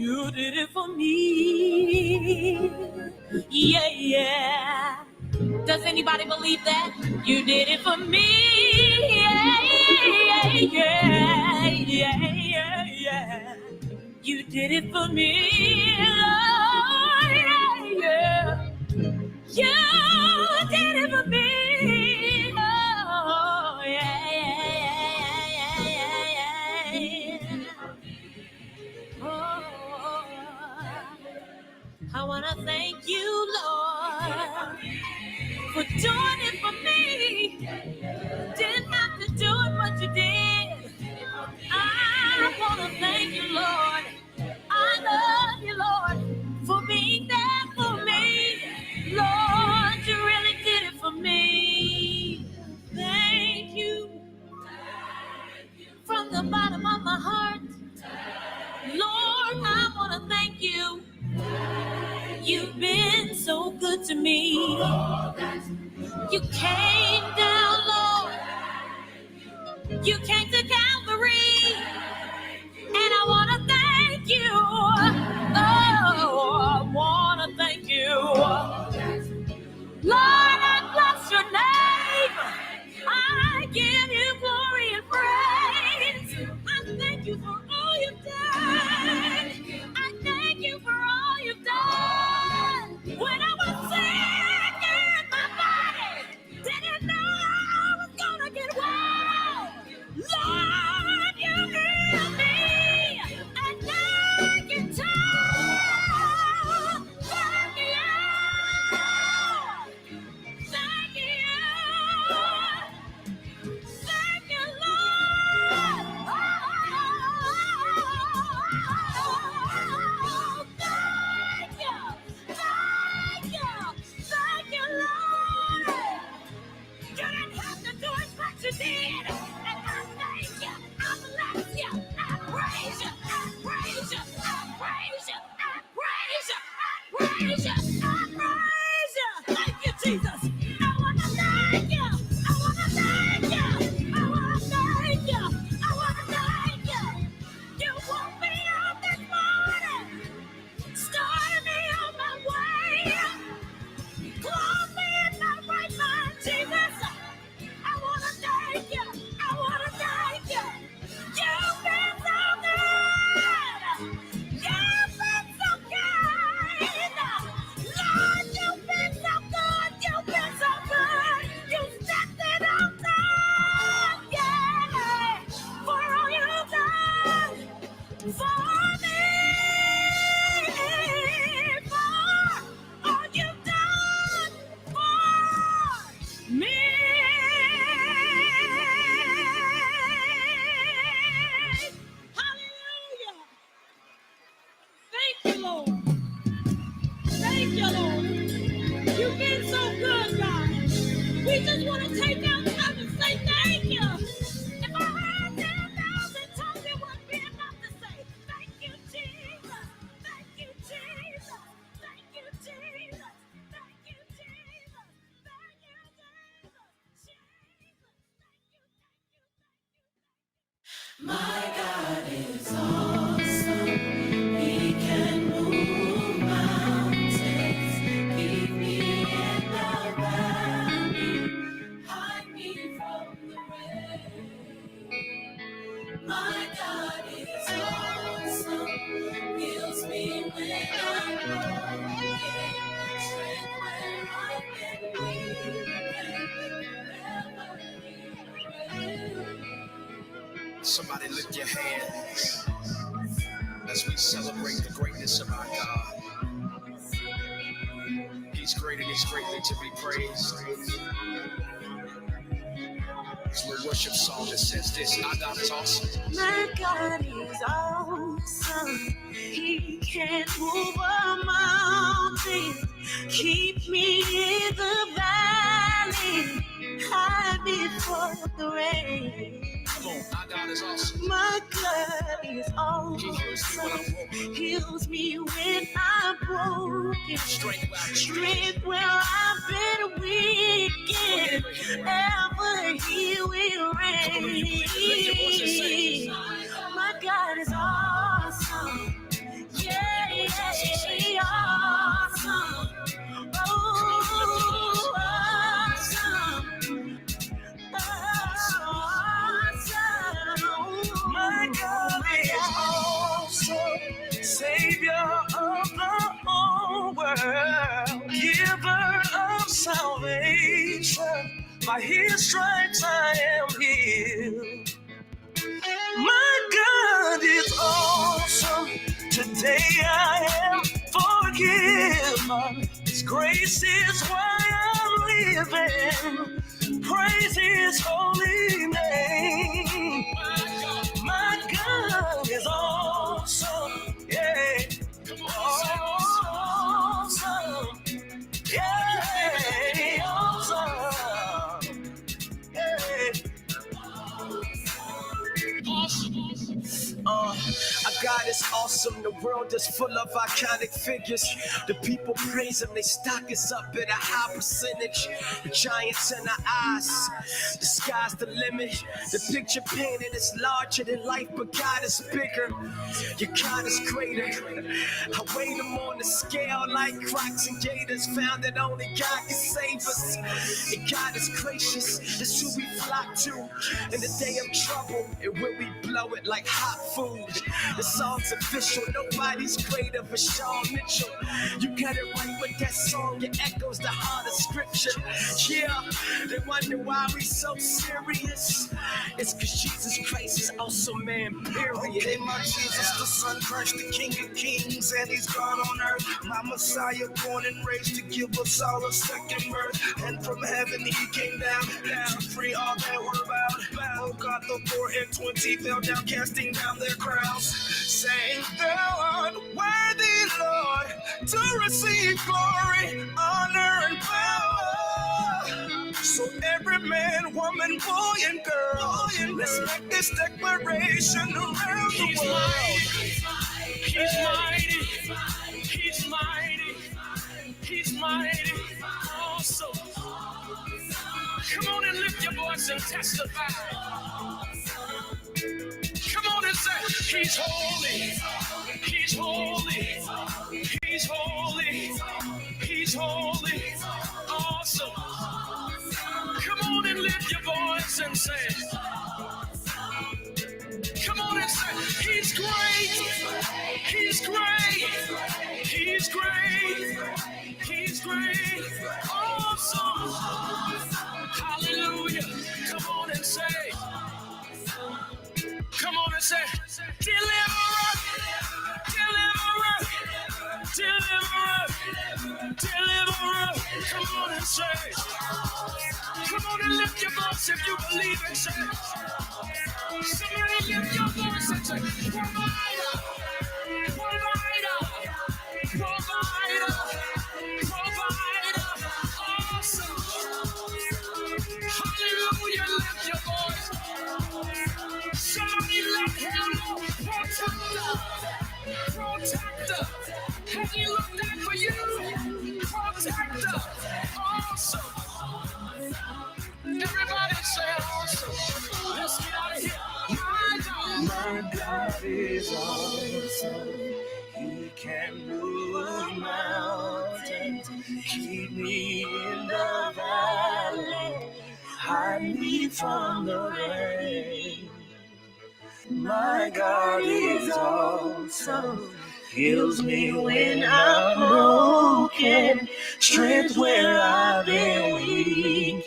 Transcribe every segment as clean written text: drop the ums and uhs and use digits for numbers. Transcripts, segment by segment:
You did it for me. Yeah, yeah. Does anybody believe that? You did it for me. Yeah, yeah, yeah, yeah, yeah. You did it for me, Lord. Yeah, yeah. You did it for me. Oh, yeah, yeah, yeah, yeah, yeah. Oh, I want to thank you, Lord, for doing it for me. Didn't have to do it, but you did. I want to thank you, Lord. I love you, Lord, for being there for me. Lord, you really did it for me. Thank you from the bottom of my heart. Lord, I want to thank you. You've been so good to me. You came down, Lord. You came to Calvary. And I want to thank you. Oh, I want to thank you. Lord, I bless your name. I give you glory and praise. I thank you for all you've done. I thank you for all you've done. When I was sick in my body, didn't know I was gonna get well. Lord, you healed me, and I can tell. Thank you. Thank you. Thank you, Lord. Oh, thank you. Thank you. Thank you, Lord. You didn't have to do it, but you did. And I thank you. I bless you. I praise you. I praise you. I praise you. I praise you. I praise you. I praise you. Thank you, Jesus. I want to thank you. I want to thank you. I want to thank you. I want to thank you. You woke me up this morning. Started me on my way. Clothed me in my right mind, Jesus. I want to thank you. I want to thank you. You've been so good. You've been so kind. Lord, you've been so good. You've been so good. You stepped in on time. Yeah. For all you've done for me. For all you've done for me. Hallelujah. Thank you, Lord. Thank you, Lord. You've been so good, God. We just want to take out time and say thank you. If I had 10,000 tongues, it wouldn't be enough to say thank you, Jesus. Thank you, Jesus. Thank you, Jesus. Thank you, Jesus. Thank you, Jesus. My God is awesome. He can move mountains, keep me in the valley, hide me from the rain. My God is awesome. Heals me when I'm broken, strength when I've been weak, never leave. Somebody lift your hands as we celebrate the greatness of our God. He's great and he's greatly to be praised. It's a worship song that says this: our God is awesome. My God is awesome. He can move a mountain, keep me in the valley, hide me from the rain. Come on, our God is awesome. My God is He awesome. heals me when I'm broken. Heals me when I'm broken. Strength where I've been weak. Ever He will reign. My God is awesome. Yeah. By his stripes I am healed. My God is awesome. Today I am forgiven. His grace is why I'm living. Praise his holy name. My God is awesome. Yeah. Awesome. Yeah. Awesome. Yeah. Our God is awesome. The world is full of iconic figures. The people praise him. They stock us up at a high percentage. The giants in our eyes. The sky's the limit. The picture painted is larger than life, but God is bigger. Your God is greater. I weigh them on the scale like Crocs and Gators. Found that only God can save us. And God is gracious. That's who we flock to. In the day of trouble, and when we blow it like hot food. The song's official. Nobody's greater but Sean Mitchell. You got it right with that song. It echoes the heart of scripture. Yeah, they wonder why we so serious. It's cause Jesus Christ is also man, period. Okay, my Jesus, the Son, Christ, the King of Kings, and he's God on earth. My Messiah, born and raised to give us all a second birth. And from heaven he came down to free all that were bound. Oh God, the 4 and 20 fell down, casting down their crowns, saying, thou art worthy, Lord, to receive glory, honor, and power. So every man, woman, boy, and girl, let's make this declaration around the world. He's mighty. He's mighty. He's mighty. Awesome. Come on and lift your voice and testify. Come on and say, he's holy. He's holy. He's holy. He's holy. Awesome. Come on and lift your voice and say, come on and say, he's great. He's great. He's great. He's great. Awesome. Hallelujah. Come on and say, come on and say, deliverer, deliverer, deliverer, deliverer. Come on and say, come on and lift your voice if you believe it. Say, somebody lift your voice and say, provider, provider, provider, provider. Awesome. Hallelujah, lift your voice. Somebody let him know, protector, protector. Has he looked out for you? Protector, awesome. Everybody say awesome. Let's get out of here. My God is awesome. He can move mountains, keep me in the valley, hide me from the rain. My God is awesome. Heals me when I'm broken, strength where I've been weak.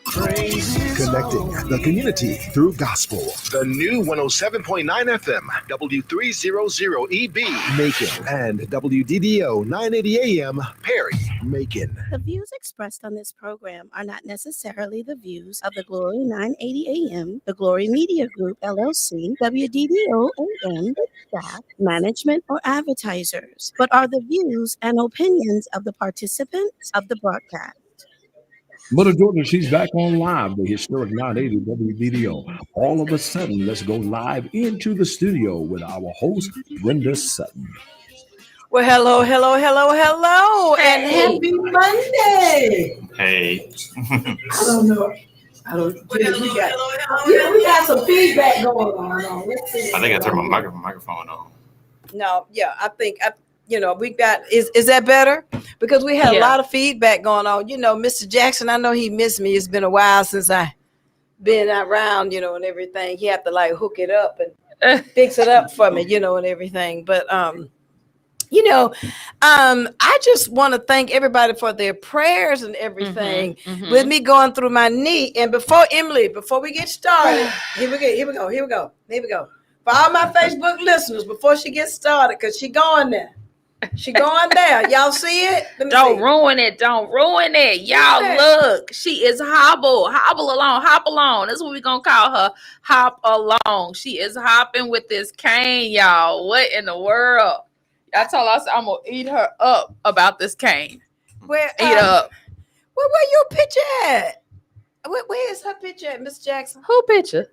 Connecting the community through gospel. The new 107.9 FM, W300EB, Macon, and WDDO 980 AM, Perry. Macon. The views expressed on this program are not necessarily the views of the Glory 980 AM, the Glory Media Group, LLC, WDDO AM, staff, management, or advertisers, but are the views and opinions of the participants of the broadcast. Mother Jordan, she's back on live, the historic 980 WDDO. All of a sudden, let's go live into the studio with our host, Brenda Sutton. Well, hello, and happy Monday. Hey. I don't know. We got some feedback going on. Let's see. I think I turned my microphone on. No, yeah, I think we got is that better? Because we had a lot of feedback going on. Mr. Jackson, I know he missed me. It's been a while since I been around, and everything. He had to hook it up and fix it up for me, and everything. But I just want to thank everybody for their prayers and everything with me going through my knee. And before we get started, here we go. For all my Facebook listeners, before she gets started, because she going there. Y'all see it? Don't ruin it. Y'all look. She is hobble along. That's what we're going to call her. Hop along. She is hopping with this cane, y'all. What in the world? I told us I'm going to eat her up about this cane. Eat up. Where your picture at? Where is her picture at, Miss Jackson? Who picture?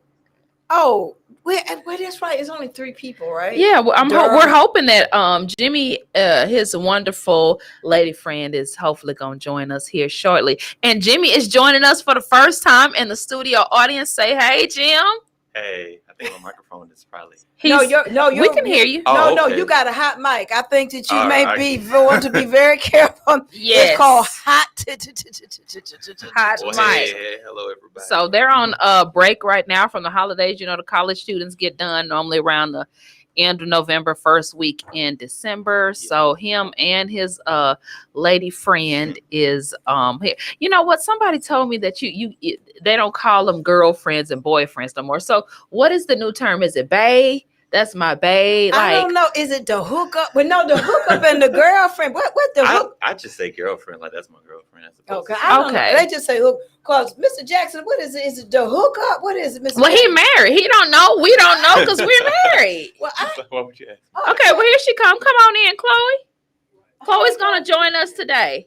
Oh, where that's right. It's only 3 people, right? Yeah, well, we're hoping that Jimmy, his wonderful lady friend, is hopefully going to join us here shortly. And Jimmy is joining us for the first time in the studio audience. Say hey, Jim. Hey, I think my microphone is probably. We can hear you. No, you got a hot mic. I think that you want to be very careful. Yes. It's called hot mic. Hey, hello everybody. So they're on break right now from the holidays. You know, the college students get done normally around the end of November, first week in December. So him and his lady friend is here. You know what? Somebody told me that they don't call them girlfriends and boyfriends no more. So what is the new term? Is it bae? That's my bae. I don't know. Is it the hookup? Well, no, the hookup and the girlfriend. What the hook? I just say girlfriend, like that's my girlfriend. Okay. They just say hook. Cause Mr. Jackson, what is it? Is it the hookup? What is it, Mr. Well, he married. He don't know. We don't know because we're married. What would you ask? Okay, well here she come. Come on in, Chloe. Chloe's gonna join us today.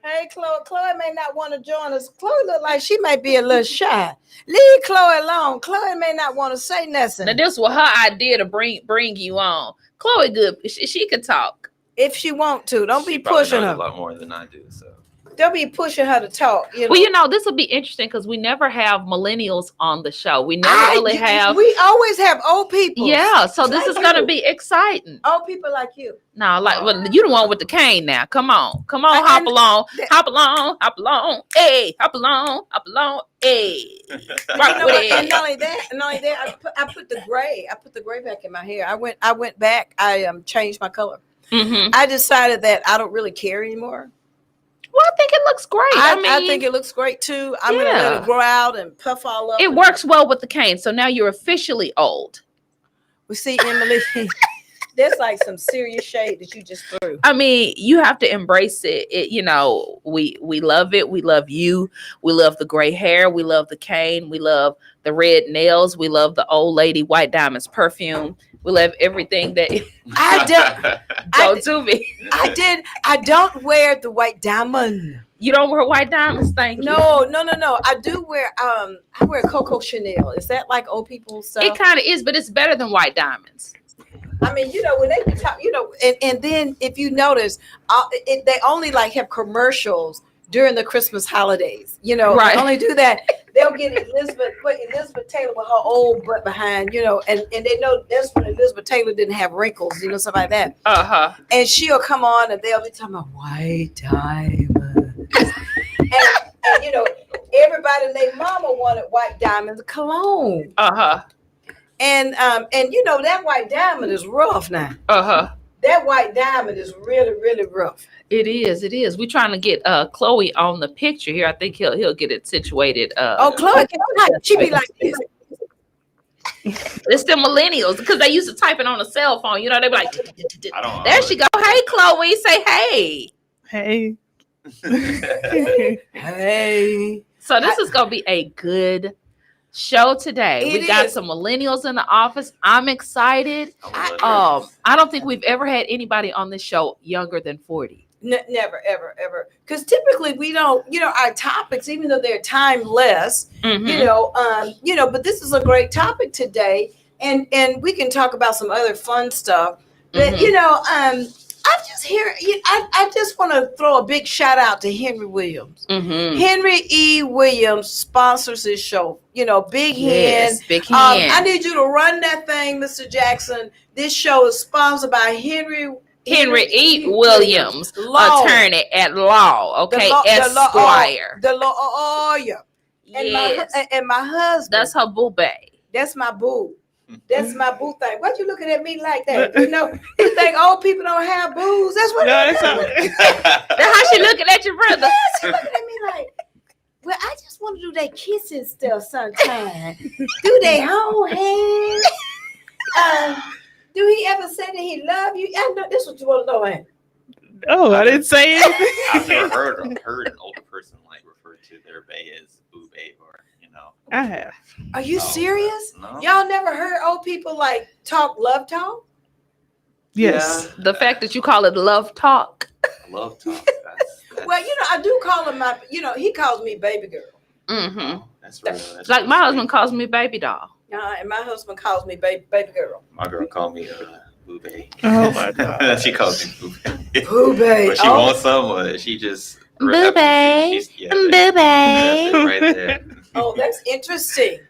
Hey, Chloe. Chloe may not want to join us. Chloe look like she might be a little shy. Leave Chloe alone. Chloe may not want to say nothing. Now, this was her idea to bring you on. Chloe good. She can talk. If she want to. Don't be pushing her. A lot more than I do, so. Don't be pushing her to talk. Well, you know, this will be interesting because we never have millennials on the show. We never really have. We always have old people. Yeah, so this is going to be exciting. Old people like you. No, well, you the one with the cane now. Come on, hop along. Hey, hop along. Hey. And not only that, I put the gray back in my hair. I went back. I changed my color. Mm-hmm. I decided that I don't really care anymore. Well, I think it looks great. I think it looks great too. I'm gonna let it grow out and puff all up. It works well with the cane. So now you're officially old. We see, Emily. There's like some serious shade that you just threw. I mean, you have to embrace it. You know, we love it. We love you. We love the gray hair. We love the cane. We love the red nails. We love the old lady White Diamonds perfume. We love everything that I don't wear the white diamond. You don't wear white diamonds? Thank you. No. I do wear I wear Coco Chanel. Is that like old people stuff? It kind of is, but it's better than white diamonds. I mean, you know, when they talk, you know, and then if you notice, they only like have commercials during the Christmas holidays. You know, right. They only do that. They'll get Elizabeth Taylor with her old butt behind, you know, and they know that's when Elizabeth Taylor didn't have wrinkles, you know, stuff like that. And she'll come on and they'll be talking about white diamonds. and you know, everybody and their mama wanted white diamonds cologne. And you know, that white diamond is rough now. That white diamond is really, really rough. It is. We're trying to get Chloe on the picture here. I think he'll get it situated. Chloe, she be like this. It's the millennials because they used to type it on a cell phone. You know, they be like, there she go. Hey, Chloe, say hey. Hey. Hey. So this is gonna be a good show today. We got some millennials in the office. I'm excited. I don't think we've ever had anybody on this show younger than 40. Never, ever. Because typically we don't, you know, our topics, even though they're timeless, you know, but this is a great topic today, and we can talk about some other fun stuff. But you know, I'm just here. I just want to throw a big shout out to Henry Williams. Henry E. Williams sponsors this show. You know, Big Hen. Big Hen. I need you to run that thing, Mr. Jackson. This show is sponsored by Henry E. Williams, attorney at law. Okay, Esquire. The lawyer. Yes. And my husband. That's her boo bae. That's my boo. That's my boo thing. What you looking at me like that? You know, you think old people don't have boos? That's what That's how she looking at your brother. She looking at me like, well, I just want to do that kissing stuff sometime. Do they hold hands? Do he ever say that he love you? I know this is what you want to know, ain't it? Oh, I didn't say it. I've never heard an older person like refer to their bae as boo babe, or you know. I have. Are you serious? No. Y'all never heard old people like talk love talk? Yes. The fact that you call it love talk. Love talk. That's, Well, you know, I do call him my, you know, he calls me baby girl. Mm-hmm. that's real. That's Like real my sweet. husband calls me baby doll. And my husband calls me baby girl. My girl called me boo bae. Oh my God. She calls me boo bae. Boo bae. But she wants someone. She just Boo bae. she's- yeah, Boo that's bae. it right there. Oh, that's interesting.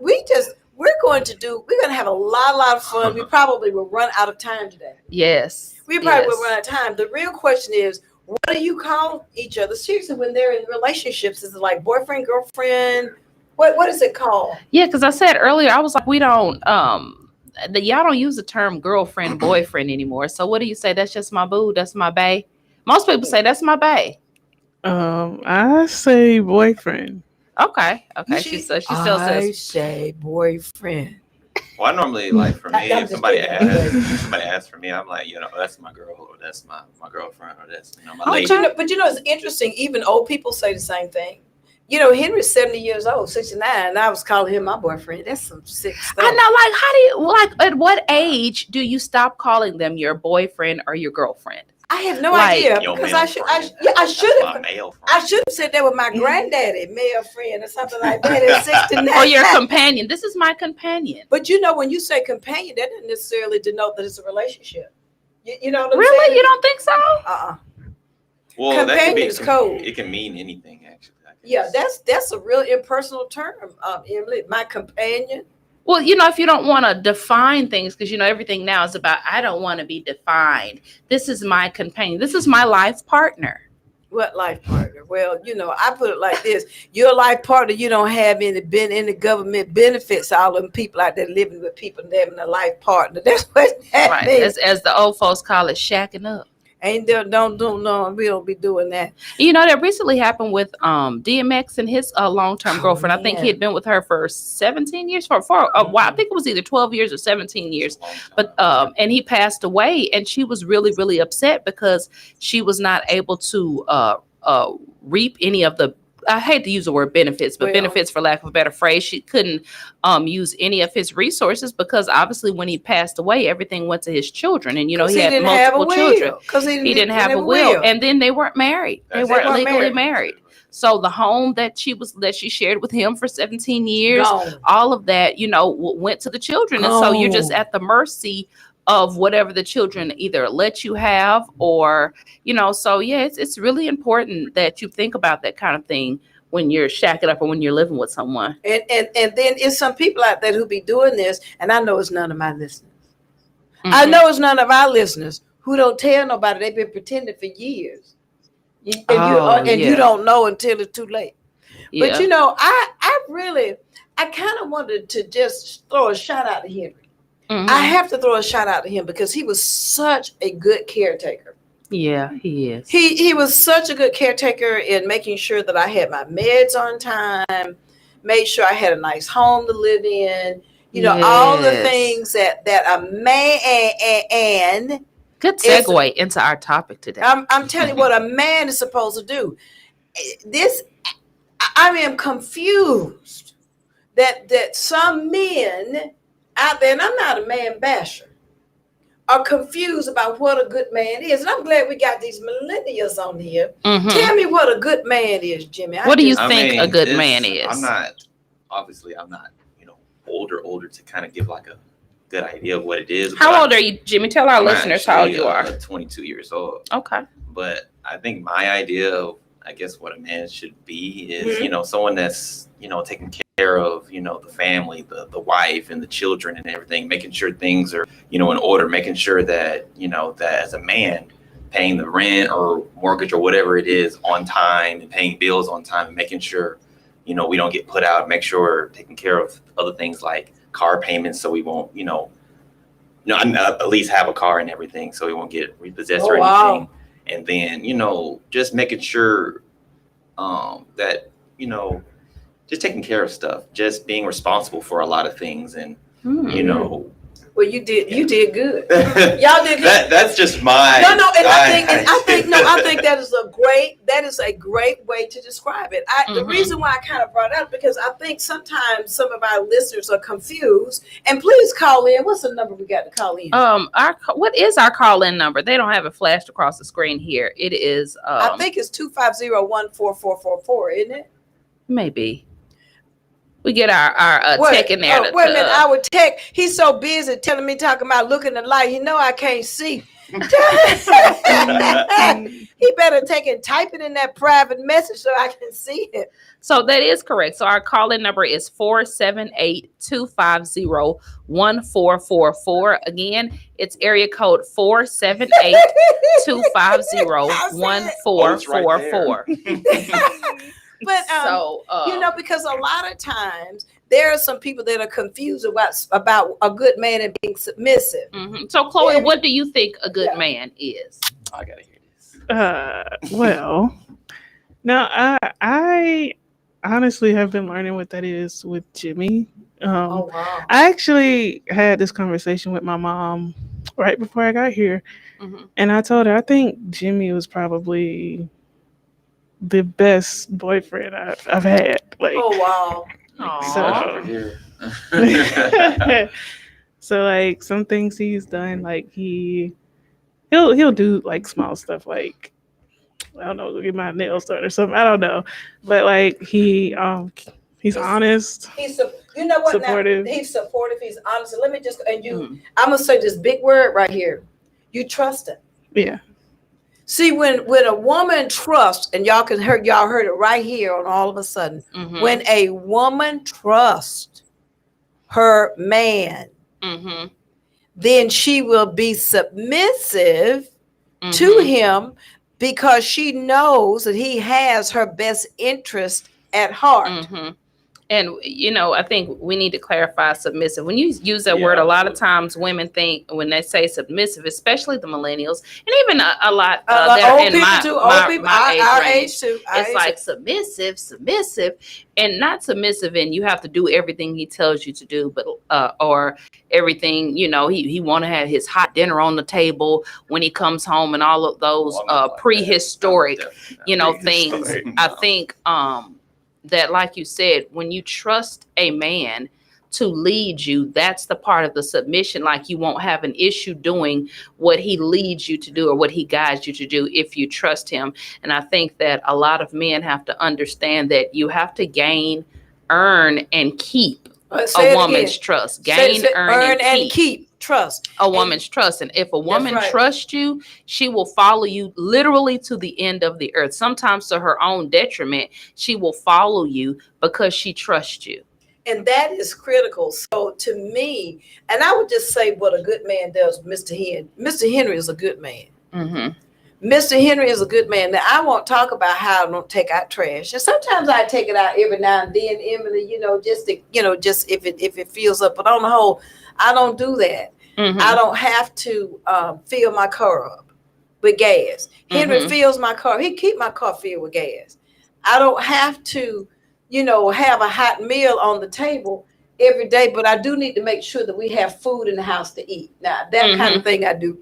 We're going to have a lot of fun. We probably will run out of time today. Yes. We probably yes. will run out of time. The real question is, what do you call each other seriously when they're in relationships? Is it like boyfriend, girlfriend? What is it called? Yeah, because I said earlier, I was like, we don't y'all don't use the term girlfriend, boyfriend anymore. So what do you say? That's just my boo, that's my bae. Most people say that's my bae. I say boyfriend. Okay. She still says say boyfriend. Well, I normally like for me, I'm if just somebody kidding. asks for me, I'm like, you know, that's my girl, or that's my girlfriend, or that's my But lady. you know, it's interesting. Even old people say the same thing. You know, Henry's 70 years old, 69, and I was calling him my boyfriend. That's some sick stuff. I know, like, how do you, like, at what age do you stop calling them your boyfriend or your girlfriend? I have no Like, idea Your because male I should friend. have That's my male friend. I should have said that with my granddaddy, male friend, or something like that at 69. Or your companion. This is my companion. But you know, when you say companion, that doesn't necessarily denote that it's a relationship. You know what I'm Really? saying? You don't think so? Well, that companion can be, is cold. It can mean anything, actually. Yeah, that's a real impersonal term, Emily. My companion. Well, you know, if you don't want to define things, because, you know, everything now is about, I don't want to be defined. This is my companion. This is my life partner. What life partner? Well, you know, I put it like this. Your life partner, you don't have any government benefits. All them people out there living with people and having a life partner. That's what that Right. means. As the old folks call it, shacking up. Ain't there, don't do no, we don't be doing that. You know, that recently happened with DMX and his long-term girlfriend. I think he had been with her for 17 years, for a while. I think it was either 12 years or 17 years. But and he passed away, and she was really, really upset because she was not able to reap any of the, I hate to use the word benefits, but benefits for lack of a better phrase. She couldn't use any of his resources because obviously when he passed away, everything went to his children. And, you know, he had multiple children. Because He didn't have a will. And then they weren't married. They weren't legally married. So the home that she shared with him for 17 years, all of that, you know, went to the children. And so you're just at the mercy of whatever the children either let you have or, you know, so yeah, it's really important that you think about that kind of thing when you're shacking up or when you're living with someone. And then it's some people out there who be doing this, and I know it's none of my listeners. Mm-hmm. I know it's none of our listeners who don't tell nobody. They've been pretending for years. You don't know until it's too late. Yeah. But you know, I kind of wanted to just throw a shout out to Henry. Mm-hmm. I have to throw a shout out to him because he was such a good caretaker. Yeah, he is. He was such a good caretaker in making sure that I had my meds on time, made sure I had a nice home to live in, you know, all the things that a man. Good segue into our topic today. I'm telling you what a man is supposed to do. I am confused that some men out there, and I'm not a man basher, are confused about what a good man is. And I'm glad we got these millennials on here. Mm-hmm. Tell me what a good man is, Jimmy. What do you think a good man is? I'm not, you know, older to kind of give like a good idea of what it is. How old are you, Jimmy? Tell our listeners how old you are. 22 years old. Okay. But I think my idea of, I guess, what a man should be is, you know, someone that's, you know, taking care of, you know, the family, the wife and the children and everything, making sure things are, you know, in order, making sure that, you know, that as a man paying the rent or mortgage or whatever it is on time and paying bills on time and making sure, you know, we don't get put out, make sure taking care of other things like car payments so we won't, at least have a car and everything so we won't get repossessed or anything. Wow. And then, just making sure that, just taking care of stuff, just being responsible for a lot of things. And, Well, you did good. Y'all did good. That's just my. No, and I think that is a great way to describe it. The reason why I kind of brought it up because I think sometimes some of our listeners are confused. And please call in. What's the number we got to call in? What is our call-in number? They don't have it flashed across the screen here. It is. I think it's 250-14444, isn't it? Maybe. We get our tech in there. Wait a minute, our tech. He's so busy talking about looking at the light. I can't see. He better take and type it in that private message so I can see it. So that is correct. So our call-in number is 478-250-1444. Again, it's area code 478-250-1444. But because a lot of times there are some people that are confused about a good man and being submissive. So Chloe, what do you think a good man is? I gotta hear this. Well, now I honestly have been learning what that is with Jimmy. Wow. I actually had this conversation with my mom right before I got here, and I told her I think Jimmy was probably the best boyfriend I've had. Like, oh wow! So like some things he's done, like he'll do like small stuff, like I don't know, get my nails done or something. I don't know, but like he's honest. He's you know what? Supportive. Now, he's supportive. He's honest. And let me just I'm gonna say this big word right here. You trust him. Yeah. See, when a woman trusts, and y'all heard it right here on All of a Sudden, when a woman trusts her man, then she will be submissive to him because she knows that he has her best interest at heart. And, I think we need to clarify submissive. When you use that word, a lot of times women think when they say submissive, especially the millennials, and even a lot that are in my age too. It's like submissive, and not submissive. And you have to do everything he tells you to do, but or everything, he want to have his hot dinner on the table when he comes home and all of those prehistoric, things. I think, that, like you said, when you trust a man to lead you, that's the part of the submission. Like you won't have an issue doing what he leads you to do or what he guides you to do if you trust him. And I think that a lot of men have to understand that you have to gain, earn, and keep a woman's trust. Earn, and keep trust. A woman's trust. And if a woman trusts you, she will follow you literally to the end of the earth. Sometimes to her own detriment, she will follow you because she trusts you. And that is critical. So to me, and I would just say what a good man does, Mr. Henry. Mr. Henry is a good man. Mr. Henry is a good man. Now, I won't talk about how I don't take out trash. And sometimes I take it out every now and then, Emily, just if it fills up. But on the whole, I don't do that. I don't have to fill my car up with gas. Henry fills my car. He keep my car filled with gas. I don't have to, have a hot meal on the table every day, but I do need to make sure that we have food in the house to eat. Now, that kind of thing I do.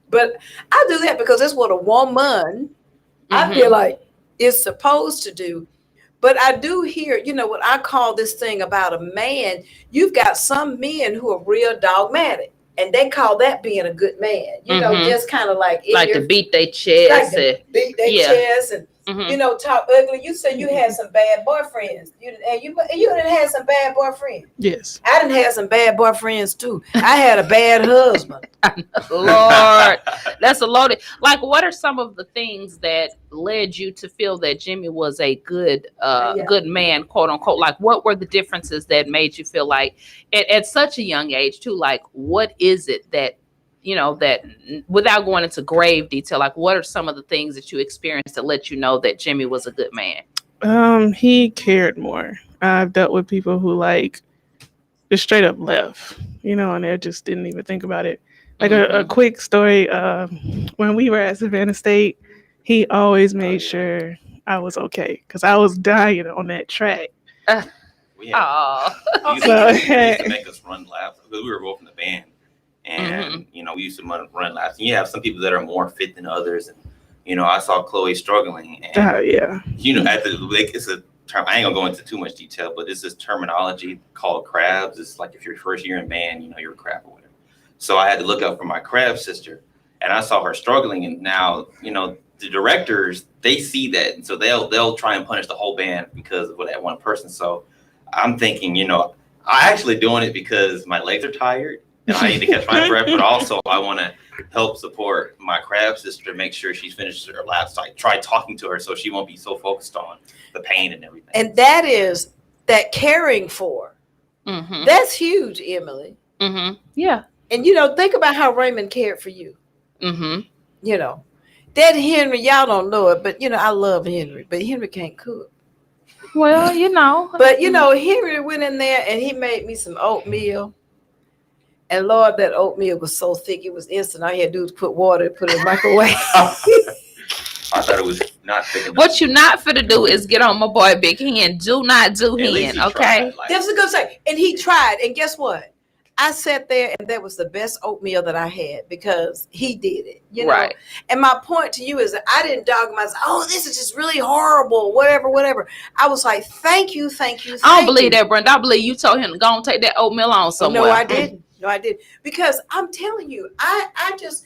But I do that because that's what a woman, I feel like, is supposed to do. But I do hear, what I call this thing about a man. You've got some men who are real dogmatic. And they call that being a good man, just kind of like to beat their chest, chest, and talk ugly. You said you had some bad boyfriends, you didn't have some bad boyfriends. Yes, I didn't have some bad boyfriends too. I had a bad husband. Lord, that's a loaded. Like, what are some of the things that led you to feel that Jimmy was a good man, quote unquote? Like, what were the differences that made you feel like at such a young age too? Like, what is it that, that without going into grave detail, like what are some of the things that you experienced that let you know that Jimmy was a good man? He cared more. I've dealt with people who just straight up left, and they just didn't even think about it. Like a quick story, when we were at Savannah State, he always made sure I was okay because I was dying on that track. He used to make us run laps because we were both in the band, and we used to run laps. And you have some people that are more fit than others, and I saw Chloe struggling. And, at it's a term. I ain't gonna go into too much detail, but it's this terminology called crabs. It's like if your first year in band, you're a crab or whatever. So I had to look up for my crab sister, and I saw her struggling. And now, the directors, they see that, and so they'll try and punish the whole band because of that one person. So I'm thinking, I actually doing it because my legs are tired and I need to catch my breath, but also I want to help support my crab sister to make sure she's finished her laps. So I try talking to her so she won't be so focused on the pain and everything. And that is that caring for. That's huge, Emily. Yeah. And, think about how Raymond cared for you. That Henry, y'all don't know it, but, I love Henry, but Henry can't cook. Well, But, Henry went in there and he made me some oatmeal. And Lord, that oatmeal was so thick, it was instant. All you had to do was put water and put it in the microwave. I thought it was not thick enough. What you not finna do is get on my boy Big Hen. Do not do Hen, okay? That's a good say. And he tried. And guess what? I sat there and that was the best oatmeal that I had because he did it, Right. And my point to you is that I didn't dog him. I said, oh, this is just really horrible, whatever. I was like, thank you. I don't believe that, Brenda. I believe you told him to go and take that oatmeal on somewhere. No, I didn't. Because I'm telling you, I just,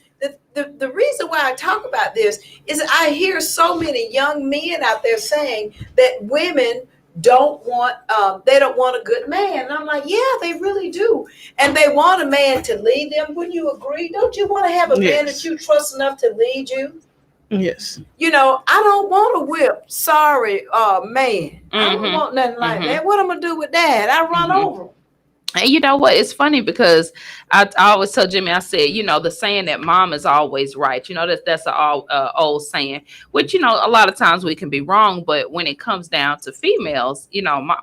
the reason why I talk about this is I hear so many young men out there saying that women don't want a good man. And I'm like, yeah, they really do. And they want a man to lead them. Wouldn't you agree? Don't you want to have a man that you trust enough to lead you? Yes. I don't want a whip. Sorry, man. I don't want nothing like that. What I'm going to do with that? I run over him. And you know what? It's funny because I always tell Jimmy, I said, the saying that mom is always right. That's an old saying, which, a lot of times we can be wrong. But when it comes down to females,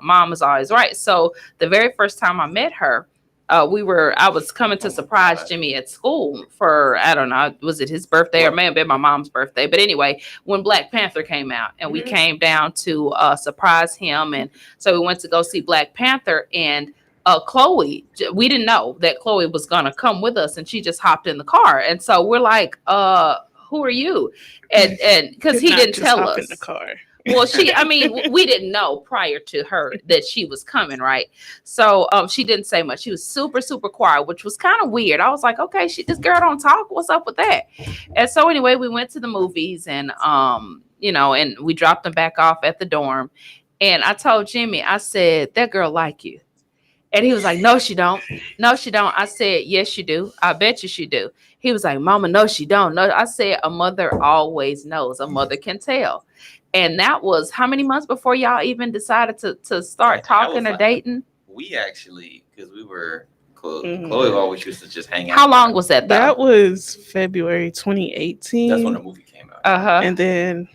mom is always right. So the very first time I met her, I was coming to surprise Jimmy at school for, I don't know, was it his birthday or may have been my mom's birthday? But anyway, when Black Panther came out and we came down to surprise him. And so we went to go see Black Panther, and Chloe, we didn't know that Chloe was going to come with us, and she just hopped in the car. And so we're like, who are you? And because he didn't tell us. In the car. Well, we didn't know prior to her that she was coming, right? So she didn't say much. She was super, super quiet, which was kind of weird. I was like, okay, this girl don't talk. What's up with that? And so anyway, we went to the movies, and and we dropped them back off at the dorm. And I told Jimmy, I said, that girl like you. And he was like, no, she don't. No, she don't. I said, yes, you do. I bet you she do. He was like, Mama, no, she don't. No, I said, a mother always knows. A mother can tell. And that was how many months before y'all even decided to start talking or dating? We actually, because we were, Chloe always used to just hang out. How long was that, though? That was February 2018. That's when the movie came out. And then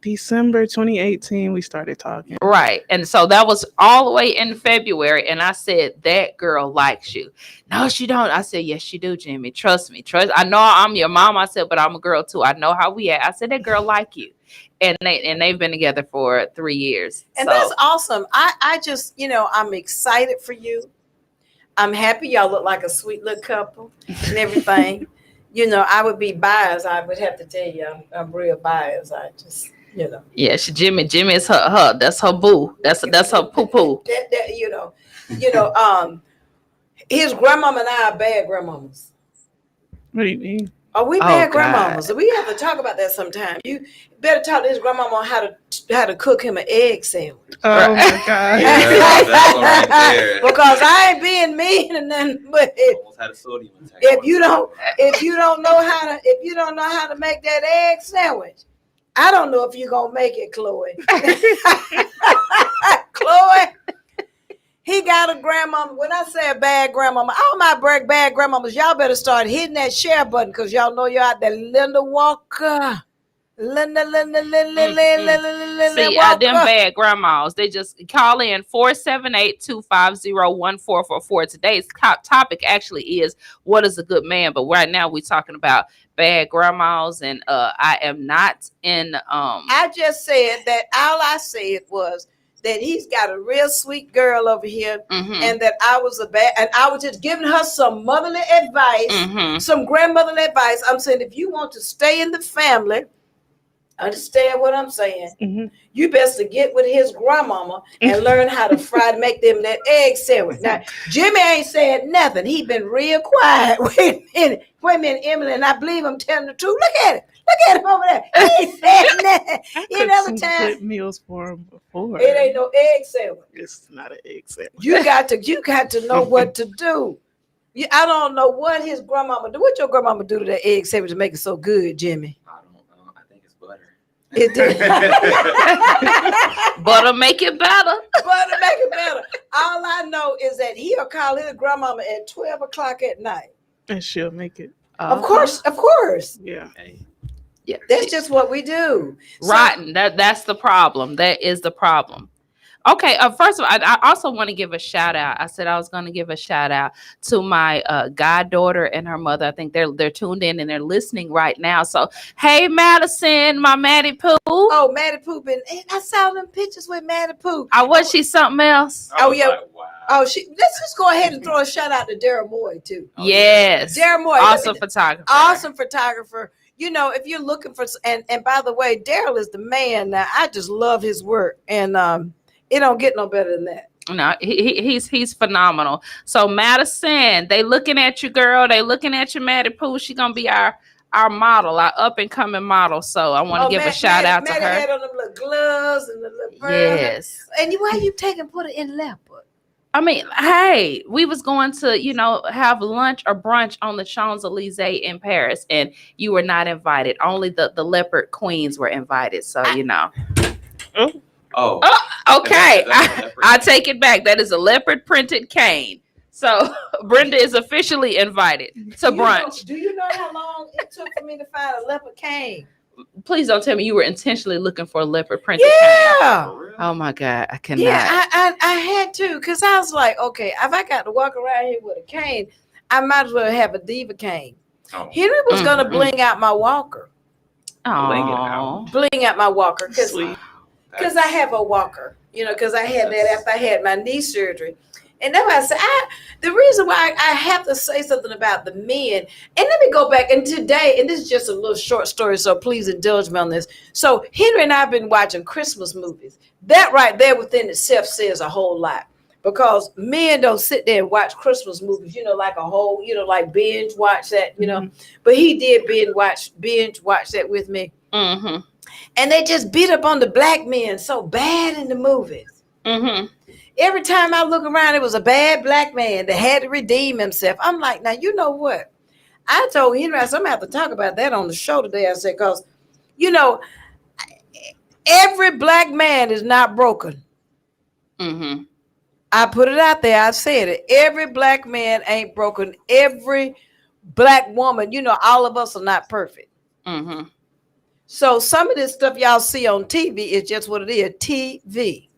December 2018, we started talking. Right. And so that was all the way in February. And I said, that girl likes you. No, she don't. I said, yes, she do, Jimmy. Trust me. I know I'm your mom. I said, but I'm a girl too. I know how we act. I said, that girl like you. And they've been together for 3 years. And that's awesome. I just, I'm excited for you. I'm happy y'all look like a sweet little couple and everything. I would be biased. I would have to tell you, I'm real biased. I just, Yeah, Jimmy is her. That's her boo. That's her poo poo. His grandmama and I are bad grandmamas. What do you mean? Are we bad grandmamas? We have to talk about that sometime. You better talk to his grandmama on how to cook him an egg sandwich. Oh my God! Right because I ain't being mean and nothing, but if you don't know how to make that egg sandwich, I don't know if you're gonna make it, Chloe. Chloe. He got a grandmama. When I say a bad grandmama, all my bad grandmamas, y'all better start hitting that share button because y'all know you're out there. Linda Walker. See, them bad grandmas, they just call in 478-250-1444. Today's topic actually is, what is a good man? But right now we're talking about bad grandmas, and I am not in I just said that all I said was that he's got a real sweet girl over here, and that I was I was just giving her some motherly advice, some grandmotherly advice. I'm saying, if you want to stay in the family, understand what I'm saying. You best to get with his grandmama and learn how to make them that egg sandwich. Now, Jimmy ain't said nothing. He been real quiet. Wait a minute, Emily, and I believe I'm telling the truth. Look at it. Look at him over there. He ain't said nothing. I Another cooked time, some good meals for him before. it ain't no egg sandwich. It's not an egg sandwich. You got to know what to do. I don't know what his grandmama do. What your grandmama do to that egg sandwich to make it so good, Jimmy? I don't know. I think it's butter. It did. butter make it better. Butter make it better. All I know is that he'll call his grandmama at 12 o'clock at night. And she'll make it. Of course. Yeah. Yeah, That's just what we do. Rotten. That's the problem. That is the problem. Okay. First of all, I also want to give a shout out. I said I was going to give a shout out to my goddaughter and her mother. I think they're tuned in and they're listening right now. So, hey, Madison, my Maddie Pooh. Oh, Maddie Pooh I saw them pictures with Maddie Pooh. Was she something else? Oh yeah. Like, wow. Oh, let's just go ahead and throw a shout out to Darren Moy too. Yes. Darren Moy, awesome photographer. Awesome photographer. You know, if you're looking for, and by the way, Daryl is the man. Now, I just love his work, and it don't get no better than that. No, he's phenomenal. So Madison, they looking at you, girl. They looking at you, Maddie Pooh. She gonna be our model, our up and coming model. So I want to give a shout out to her. Maddie had on them little gloves and the little pearls. Yes. And why you put it in leopard? I mean, hey, we was going to, have lunch or brunch on the Champs-Elysees in Paris, and you were not invited. Only the leopard queens were invited. So, Oh, okay. I take it back. That is a leopard printed cane. So Brenda is officially invited to brunch. Do you know how long it took for me to find a leopard cane? Please don't tell me you were intentionally looking for a leopard printed cane. Oh my God, I cannot. Yeah, I had to, because I was like, okay, if I got to walk around here with a cane, I might as well have a diva cane. Henry was gonna bling out my walker. Bling out my walker because I have a walker, because I had that after I had my knee surgery. And that's why I said, the reason why I have to say something about the men, and let me go back, and today, and this is just a little short story, so please indulge me on this. So Henry and I have been watching Christmas movies. That right there within itself says a whole lot, because men don't sit there and watch Christmas movies, like a whole, like binge watch that, but he did binge watch that with me. Mm-hmm. And they just beat up on the black men so bad in the movies. Mm-hmm. Every time I look around, it was a bad black man that had to redeem himself. I'm like, now, you know what? I told Henry, I said, I'm going to have to talk about that on the show today. I said, because, every black man is not broken. Mm-hmm. I put it out there. I said it. Every black man ain't broken. Every black woman, all of us are not perfect. Mm-hmm. So some of this stuff y'all see on TV is just what it is, TV.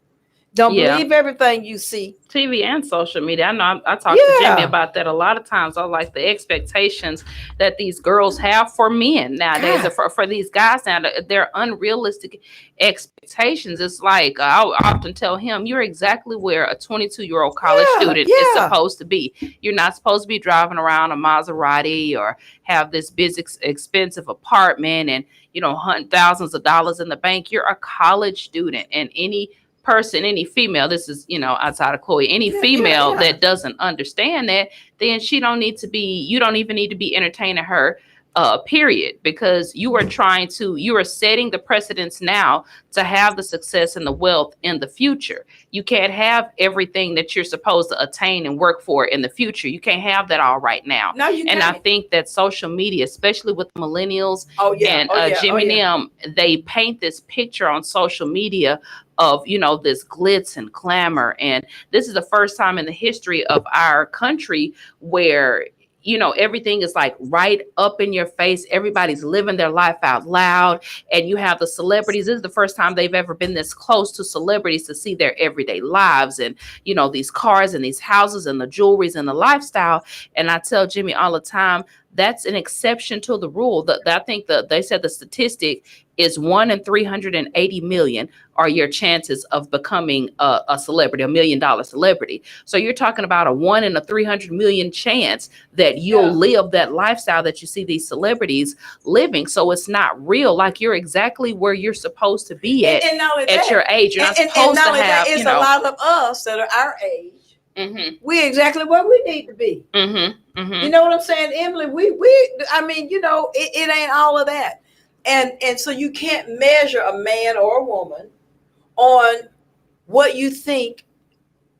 Don't believe everything you see. TV and social media. I know I talked to Jimmy about that a lot of times. I like the expectations that these girls have for men nowadays, for these guys now. They're unrealistic expectations. It's like I'll often tell him, you're exactly where a 22-year-old college student is supposed to be. You're not supposed to be driving around a Maserati or have this big expensive apartment and hunt thousands of dollars in the bank. You're a college student, and any person, any female, this is outside of Chloe, any female that doesn't understand that, then you don't even need to be entertaining her, period, because you are setting the precedence now to have the success and the wealth in the future. You can't have everything that you're supposed to attain and work for in the future. You can't have that all right now. No, you can't. And I think that social media, especially with millennials and Jimmy and them, they paint this picture on social media of this glitz and glamour, and this is the first time in the history of our country where everything is like right up in your face. Everybody's living their life out loud. And you have the celebrities. This is the first time they've ever been this close to celebrities to see their everyday lives and, these cars and these houses and the jewelries and the lifestyle. And I tell Jimmy all the time, that's an exception to the rule. I think they said the statistic is 1 in 380 million are your chances of becoming a celebrity, $1 million celebrity. So you're talking about a 1 in 300 million chance that you'll live that lifestyle that you see these celebrities living. So it's not real. Like, you're exactly where you're supposed to be at your age. You're not supposed to have. It's a lot of us that are our age. Mm-hmm. We're exactly where we need to be. Mm-hmm. Mm-hmm. You know what I'm saying, Emily? It ain't all of that. And so you can't measure a man or a woman on what you think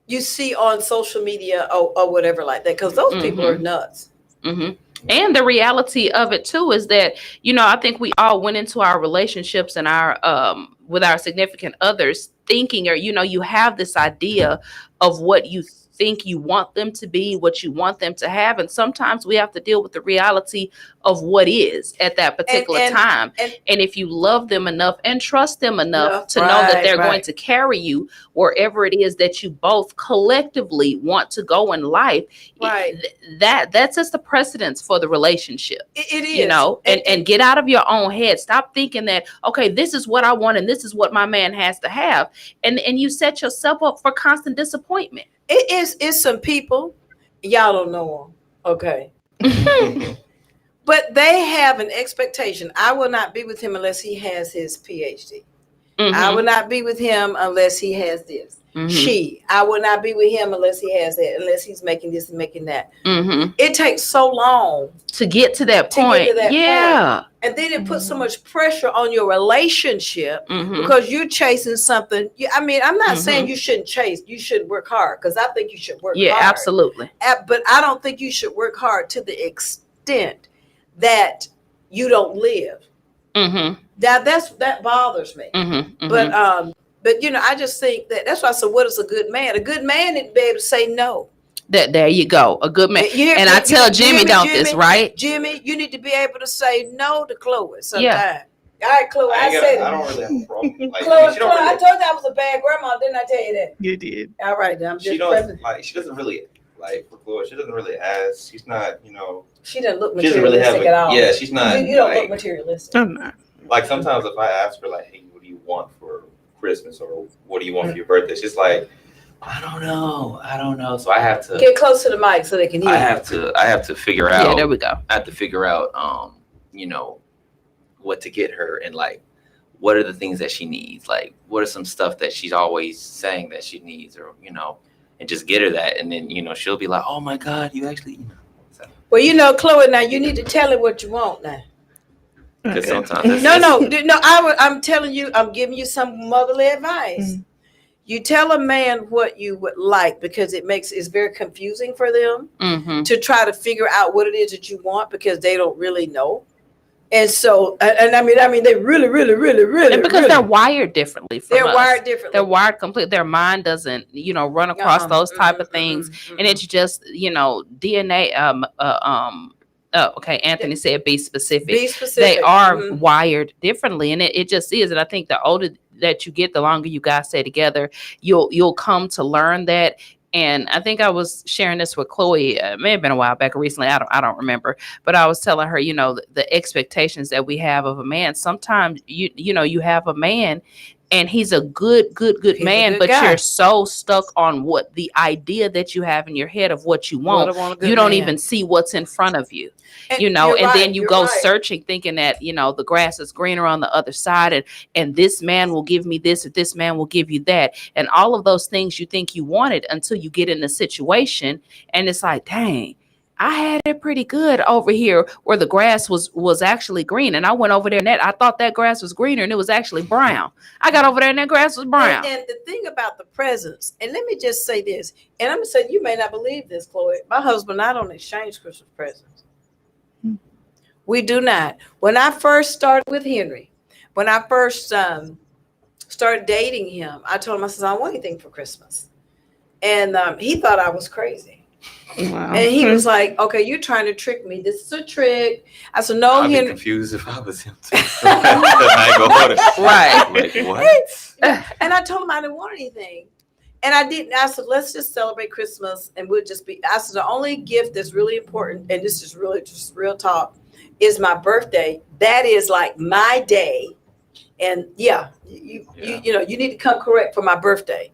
you see on social media or whatever like that, because those people are nuts. Mm-hmm. And the reality of it too is that, I think we all went into our relationships and our with our significant others thinking, or you have this idea of what you think you want them to be, what you want them to have. And sometimes we have to deal with the reality of what is at that particular time. And if you love them enough and trust them enough to know that they're going to carry you wherever it is that you both collectively want to go in life, that sets the precedence for the relationship. It is. And get out of your own head. Stop thinking that, okay, this is what I want and this is what my man has to have. And you set yourself up for constant disappointment. It's some people, y'all don't know them, okay? But they have an expectation. I will not be with him unless he has his PhD. Mm-hmm. I will not be with him unless he has this. Mm-hmm. I will not be with him unless he has that, unless he's making this and making that. Mm-hmm. It takes so long to get to that point. Point. And then it puts so much pressure on your relationship because you're chasing something. I'm not saying you shouldn't chase. You should work hard, because I think you should work hard. Yeah, absolutely. But I don't think you should work hard to the extent that you don't live. Mm-hmm. That bothers me. Mm-hmm. Mm-hmm. But I just think that's why I said, what is a good man? A good man is be able to say no. There you go. A good man. And I tell Jimmy, right? Jimmy, you need to be able to say no to Chloe sometimes. Yeah. All right, Chloe, I don't really have a problem. Chloe, I told you I was a bad grandma, didn't I tell you that? You did. All right, I'm just she doesn't really for Chloe. She doesn't really ask. She's not, She doesn't look materialistic at all. Yeah, she's not. You don't look materialistic. I'm not. Like, sometimes if I ask her, like, hey, what do you want for Christmas, or what do you want for your birthday? She's like, I don't know. So I have to get close to the mic so they can hear. I have to figure out. Yeah, there we go. I have to figure out, what to get her, and like, what are the things that she needs? Like, what are some stuff that she's always saying that she needs, or and just get her that, and then she'll be like, oh my God, you actually, So. Well, Chloe, now you need to tell her what you want now. Okay. Sometimes no. I'm telling you, I'm giving you some motherly advice. Mm-hmm. You tell a man what you would like, because it's very confusing for them to try to figure out what it is that you want, because they don't really know. And so, and I mean, they really, and because they're wired differently. They're wired differently. They're wired completely. Their mind doesn't, run across those type of things, and it's just, DNA. Okay. Anthony said, be specific. Be specific. They are wired differently, and it just is. And I think the older that you get, the longer you guys stay together, you'll come to learn that. And I think I was sharing this with Chloe. It may have been a while back, or recently. I don't remember. But I was telling her, the expectations that we have of a man. Sometimes you have a man, and he's a good man, but you're so stuck on what the idea that you have in your head of what you want. You don't even see what's in front of you. And then you go searching, thinking that, the grass is greener on the other side, and this man will give me this, or this man will give you that. And all of those things you think you wanted until you get in the situation, and it's like, dang, I had it pretty good over here where the grass was actually green. And I went over there and I thought that grass was greener, and it was actually brown. I got over there and that grass was brown. And the thing about the presents, and let me just say this, and I'm going to say, you may not believe this, Chloe. My husband and I don't exchange Christmas presents. We do not. When I first started with Henry, when I first started dating him, I told him, I said, I don't want anything for Christmas. And he thought I was crazy. Wow. And he was like, okay, you're trying to trick me. This is a trick. I said, no, I'd be Henry. confused if I was him too. I go, Right. Like, what? And I told him I didn't want anything. And I didn't. I said, let's just celebrate Christmas and we'll just be. I said, the only gift that's really important, and this is really just real talk, is my birthday. That is like my day. And you know, you need to come correct for my birthday.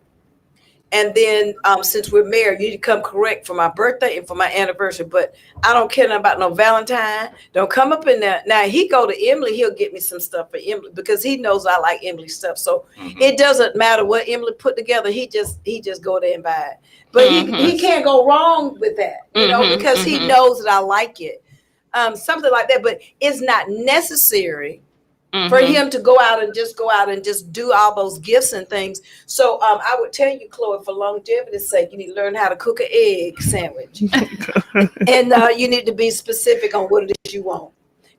And then since we're married, you need to come correct for my birthday and for my anniversary. But I don't care nothing about no Valentine. Don't come up in there. Now he go to Emily, he'll get me some stuff for Emily because he knows I like Emily stuff. So it doesn't matter what Emily put together. He just go there and buy it. But he can't go wrong with that, you know, because he knows that I like it. Something like that. But it's not necessary for him to go out and just do all those gifts and things. So I would tell you, Chloe, for longevity's sake, you need to learn how to cook an egg sandwich. And you need to be specific on what it is you want.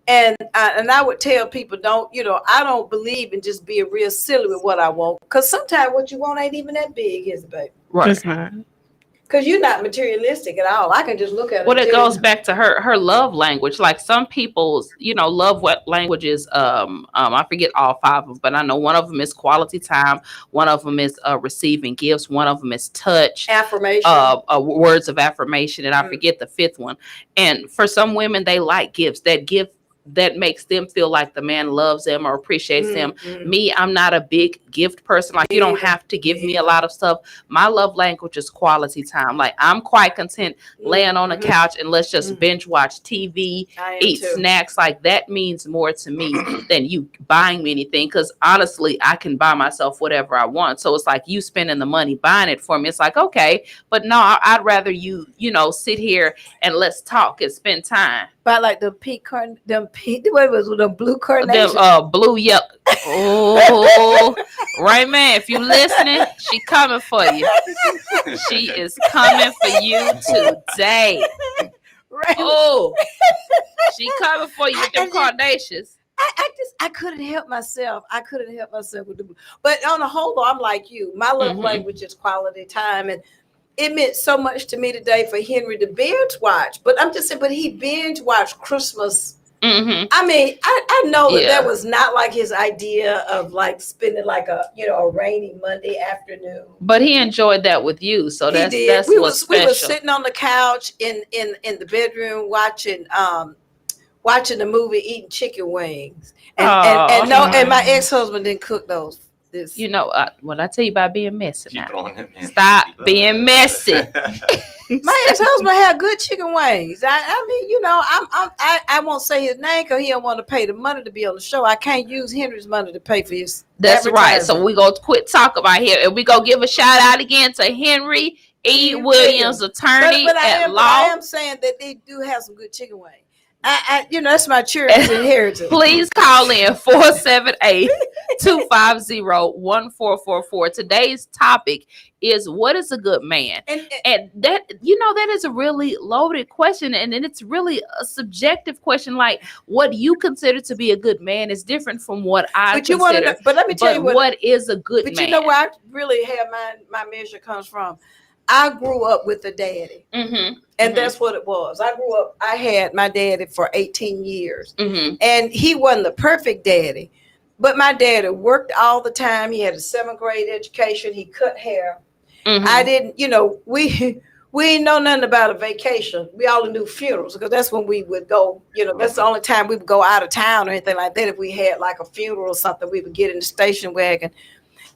And I would tell people, I don't believe in just being real silly with what I want. Because sometimes what you want ain't even that big, is it, babe? Right. Because you're not materialistic at all. I can just look at it. Well, it goes back to her love language. Like some people's, love languages. I forget all 5 of them, but I know one of them is quality time. One of them is receiving gifts. One of them is touch, affirmation, words of affirmation, and I forget the 5th one. And for some women, they like gifts. That gift that makes them feel like the man loves them or appreciates them. Me, I'm not a big gift person. Like, you don't have to give me a lot of stuff. My love language is quality time. Like, I'm quite content laying on a couch and let's just binge watch TV, eat snacks. Like, that means more to me than you buying me anything. Because honestly, I can buy myself whatever I want. So it's like you spending the money buying it for me. It's like, okay, but no, I'd rather you, sit here and let's talk and spend time. But like the blue carnation? Blue, yep. Oh, right, man. If you listening, she coming for you. She is coming for you today. Right. Oh, she coming for you with them carnations. I couldn't help myself. With the blue. But on the whole, though, I'm like you. My love language is quality time, and it meant so much to me today for Henry to binge watch. But I'm just saying, but he binge watched Christmas. I mean, I know that was not like his idea of like spending like a rainy Monday afternoon. But he enjoyed that with you, so that's what's special. We were sitting on the couch in the bedroom watching the movie, eating chicken wings, and my ex-husband didn't cook those. When I tell you about being messy now, stop being messy. My ex-husband had good chicken wings. I mean, I won't say his name because he don't want to pay the money to be on the show. I can't use Henry's money to pay for his. That's right. So we go quit talk about here, and we go give a shout out again to Henry E. Williams, attorney at law. I am saying that they do have some good chicken wings. That's my children's inheritance. Please call in 478-250-1444. Today's topic is, what is a good man? And that, that is a really loaded question. And it's really a subjective question. Like, what you consider to be a good man is different from what I consider. But let me tell you what is a good man. But you know where I really have my measure comes from? I grew up with a daddy, and that's what it was. I had my daddy for 18 years, and he wasn't the perfect daddy, but my daddy worked all the time. He had a 7th grade education. He cut hair. I didn't, we didn't know nothing about a vacation. We all knew funerals because that's when we would go, that's the only time we would go out of town or anything like that. If we had like a funeral or something, we would get in the station wagon.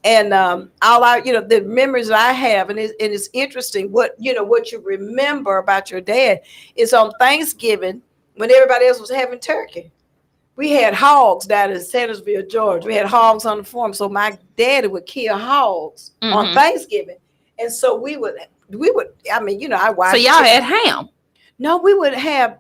And the memories I have, and it's interesting what you remember about your dad is on Thanksgiving when everybody else was having turkey. We had hogs down in Sandersville, Georgia. We had hogs on the farm, so my daddy would kill hogs on Thanksgiving, and so we would. I mean, I watched. So y'all had ham? No, we would have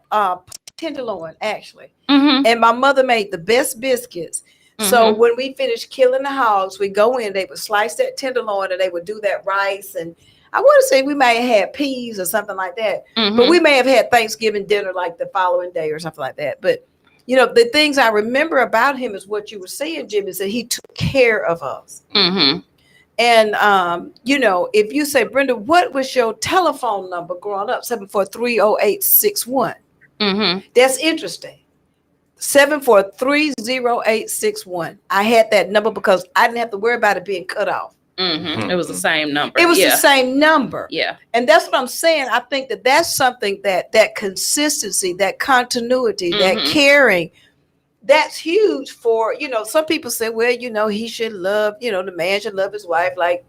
tenderloin actually, and my mother made the best biscuits. So when we finished killing the hogs, we go in, they would slice that tenderloin and they would do that rice. And I want to say we may have had peas or something like that, but we may have had Thanksgiving dinner like the following day or something like that. But, the things I remember about him is what you were saying, Jim, is that he took care of us. And if you say, Brenda, what was your telephone number growing up? 7430861. That's interesting. 7430861. I had that number because I didn't have to worry about it being cut off. It was the same number. It was the same number. Yeah. And that's what I'm saying. I think that's something that consistency, that continuity, that caring, that's huge for, some people say, well, he should love, the man should love his wife like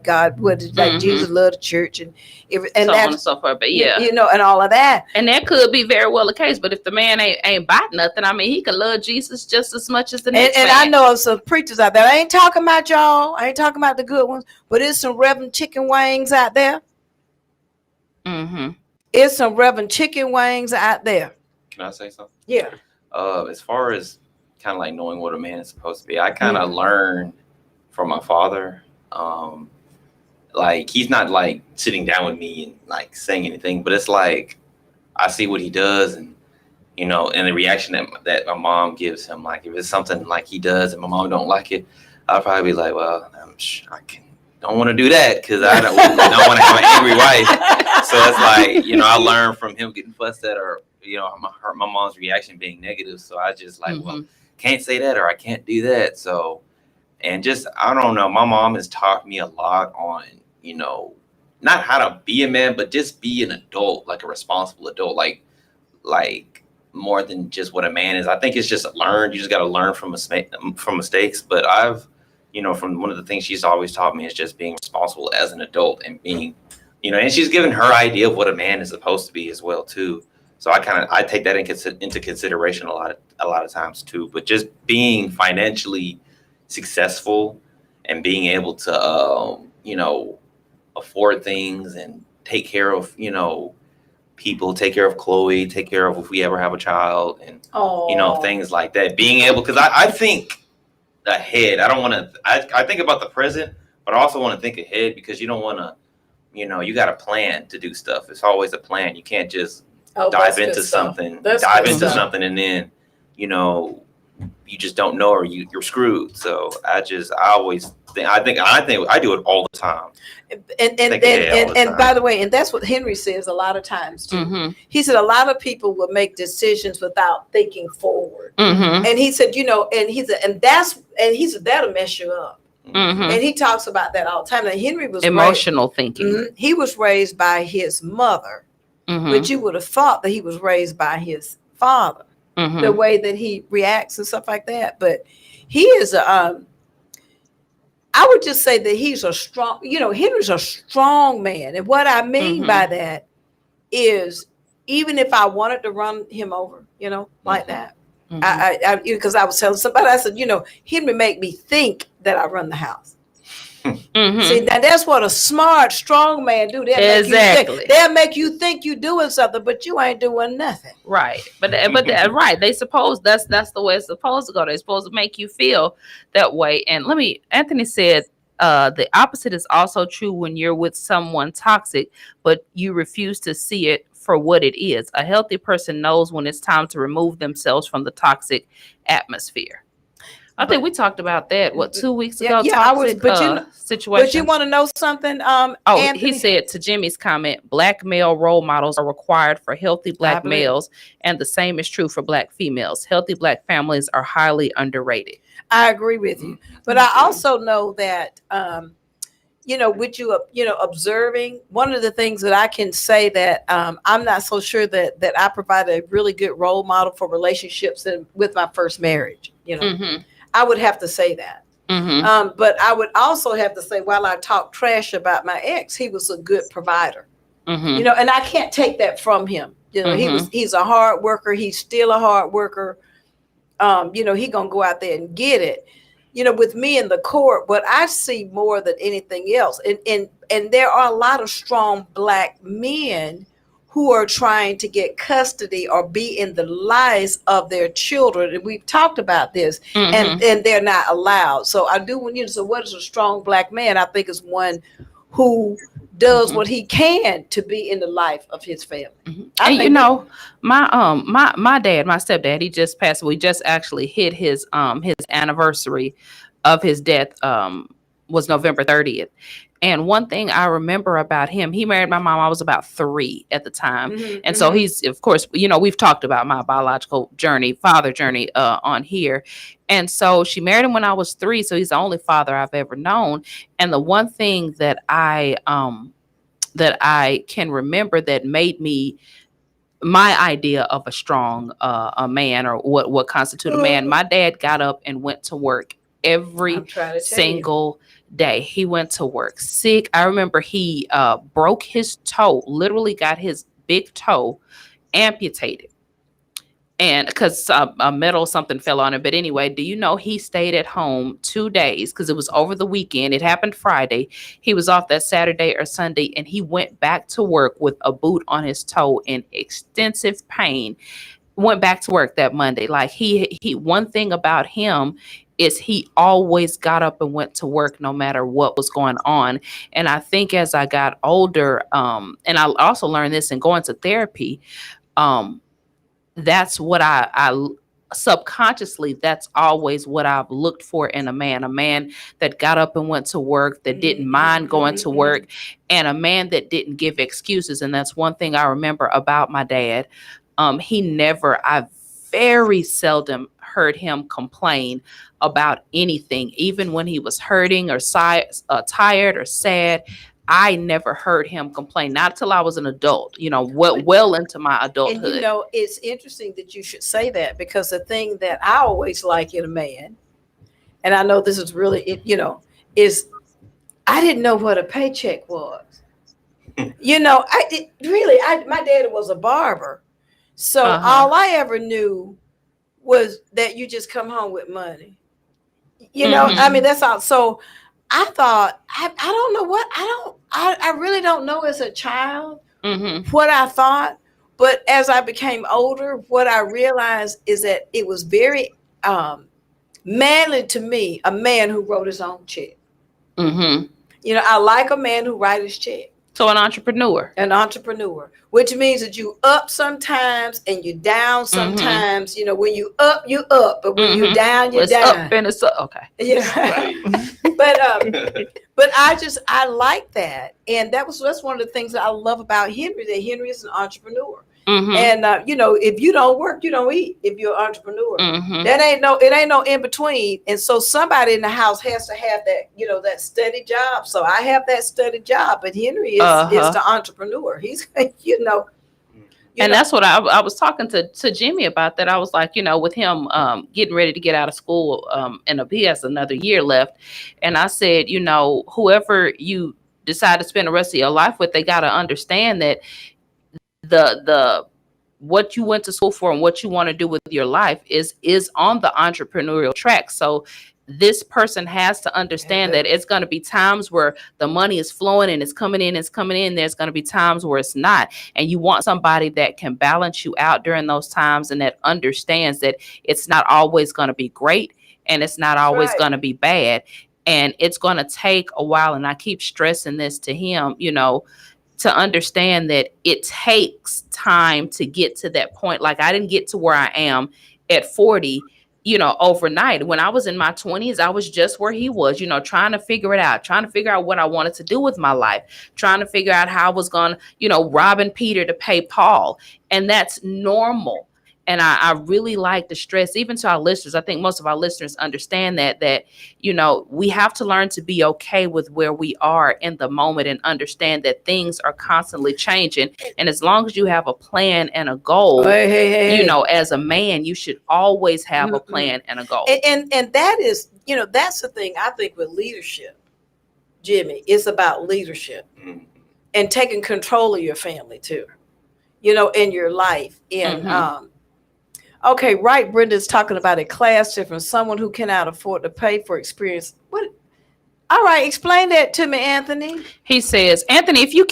God would, like Jesus loved the church and so on and so forth. But and all of that. And that could be very well the case. But if the man ain't bought nothing, I mean, he can love Jesus just as much as the next man. I know of some preachers out there. I ain't talking about y'all. I ain't talking about the good ones, but there's some Reverend Chicken Wings out there. It's some Reverend Chicken Wings out there. Can I say something? Yeah. As far as kind of like knowing what a man is supposed to be, I kind of learned from my father. Like he's not like sitting down with me and like saying anything, but it's like I see what he does, and and the reaction that my mom gives him. Like if it's something like he does and my mom don't like it, I'll probably be like, well, don't want to do that because I don't want to have an angry wife. So it's like I learned from him getting fussed at, or my mom's reaction being negative. So I just well, can't say that, or I can't do that. So, and just, I don't know, my mom has taught me a lot on, not how to be a man, but just be an adult, like a responsible adult, like more than just what a man is. I think it's just learned. You just got to learn from mistakes. But I've, from one of the things she's always taught me is just being responsible as an adult and being, and she's given her idea of what a man is supposed to be as well too. So I take that into consideration a lot of times too. But just being financially successful and being able to afford things and take care of people, take care of Chloe, take care of if we ever have a child, and things like that. Being able, because I think ahead. I don't want to. I think about the present, but I also want to think ahead because you don't want to. You got a plan to do stuff. It's always a plan. You can't just dive into something and then you just don't know, or you're screwed. So I always think I do it all the time. And by the way, and that's what Henry says a lot of times too. He said a lot of people will make decisions without thinking forward. And he said, that'll mess you up. And he talks about that all the time. Now, Henry was emotional thinking. He was raised by his mother, but you would have thought that he was raised by his father, the way that he reacts and stuff like that. But he is I would just say that he's a strong, Henry's a strong man. And what I mean by that is, even if I wanted to run him over, like that, because I was telling somebody, I said, Henry make me think that I run the house. See, now that's what a smart, strong man do. They'll make you think you're doing something, but you ain't doing nothing. Right. But right. They suppose that's the way it's supposed to go. They're supposed to make you feel that way. And Anthony said, the opposite is also true when you're with someone toxic, but you refuse to see it for what it is. A healthy person knows when it's time to remove themselves from the toxic atmosphere. I think we talked about that 2 weeks ago. Situation. But you want to know something? Anthony? He said, to Jimmy's comment, Black male role models are required for healthy Black males, and the same is true for Black females. Healthy Black families are highly underrated. I agree with you, but I also know that with you observing, one of the things that I can say that I'm not so sure that I provide a really good role model for relationships with my first marriage. I would have to say that. But I would also have to say, while I talk trash about my ex, he was a good provider. And I can't take that from him. He's a hard worker. He's still a hard worker. He gonna go out there and get it. With me in the court, what I see more than anything else, and there are a lot of strong Black men who are trying to get custody or be in the lives of their children. And we've talked about this, and they're not allowed. So I do want you to say, what is a strong Black man? I think is one who does what he can to be in the life of his family. And my dad, my stepdad, he just passed away. We just actually hit his anniversary of his death was November 30th. And one thing I remember about him, he married my mom. I was about 3 at the time. And so he's, of course, we've talked about my biological journey, father journey on here. And so she married him when I was 3. So he's the only father I've ever known. And the one thing that I can remember that made me my idea of a strong a man, or what constitutes a man. My dad got up and went to work every single day. He went to work sick. I remember he broke his toe, literally got his big toe amputated. And because a metal something fell on it. But anyway, do you know he stayed at home 2 days because it was over the weekend. It happened Friday. He was off that Saturday or Sunday, and he went back to work with a boot on his toe in extensive pain. Went back to work that Monday. Like he one thing about him is he always got up and went to work no matter what was going on. And I think as I got older, and I also learned this in going to therapy, that's what I subconsciously, that's always what I've looked for in a man that got up and went to work, that didn't mind going to work, and a man that didn't give excuses. And that's one thing I remember about my dad. I very seldom heard him complain about anything, even when he was hurting or tired or sad. I never heard him complain, not till I was an adult, well into my adulthood. And it's interesting that you should say that, because the thing that I always like in a man, and I know this is really, is I didn't know what a paycheck was. My dad was a barber. So all I ever knew was that you just come home with money. That's all. So I thought, I don't know what, I really don't know as a child what I thought. But as I became older, what I realized is that it was very manly to me, a man who wrote his own check. I like a man who writes his check. So an entrepreneur, which means that you up sometimes and you down sometimes. When you up, but when you down, you're down. Up and it's up. Okay. Yeah. But I like that, and that's one of the things that I love about Henry. That Henry is an entrepreneur. And if you don't work, you don't eat. If you're an entrepreneur, it ain't no in between. And so somebody in the house has to have that, that steady job. So I have that steady job, but Henry is the entrepreneur. He's, and that's what I was talking to Jimmy about. That I was like, with him getting ready to get out of school, and he has another year left. And I said, whoever you decide to spend the rest of your life with, they got to understand that the what you went to school for and what you want to do with your life is on the entrepreneurial track. So this person has to understand that it's going to be times where the money is flowing and it's coming in. There's going to be times where it's not. And you want somebody that can balance you out during those times, and that understands that it's not always going to be great and it's not always going to be bad. And it's going to take a while. And I keep stressing this to him, to understand that it takes time to get to that point. Like I didn't get to where I am at 40, overnight. When I was in my 20s, I was just where he was, trying to figure it out, trying to figure out what I wanted to do with my life, trying to figure out how I was going to, robbing Peter to pay Paul. And that's normal. And I really like to stress, even to our listeners, I think most of our listeners understand that, we have to learn to be okay with where we are in the moment and understand that things are constantly changing. And as long as you have a plan and a goal, as a man, you should always have a plan and a goal. And that is, that's the thing I think with leadership, Jimmy, it's about leadership and taking control of your family too, in your life. And, okay, right. Brenda's talking about a class difference, someone who cannot afford to pay for experience. What? All right, explain that to me, Anthony. He says, Anthony, if you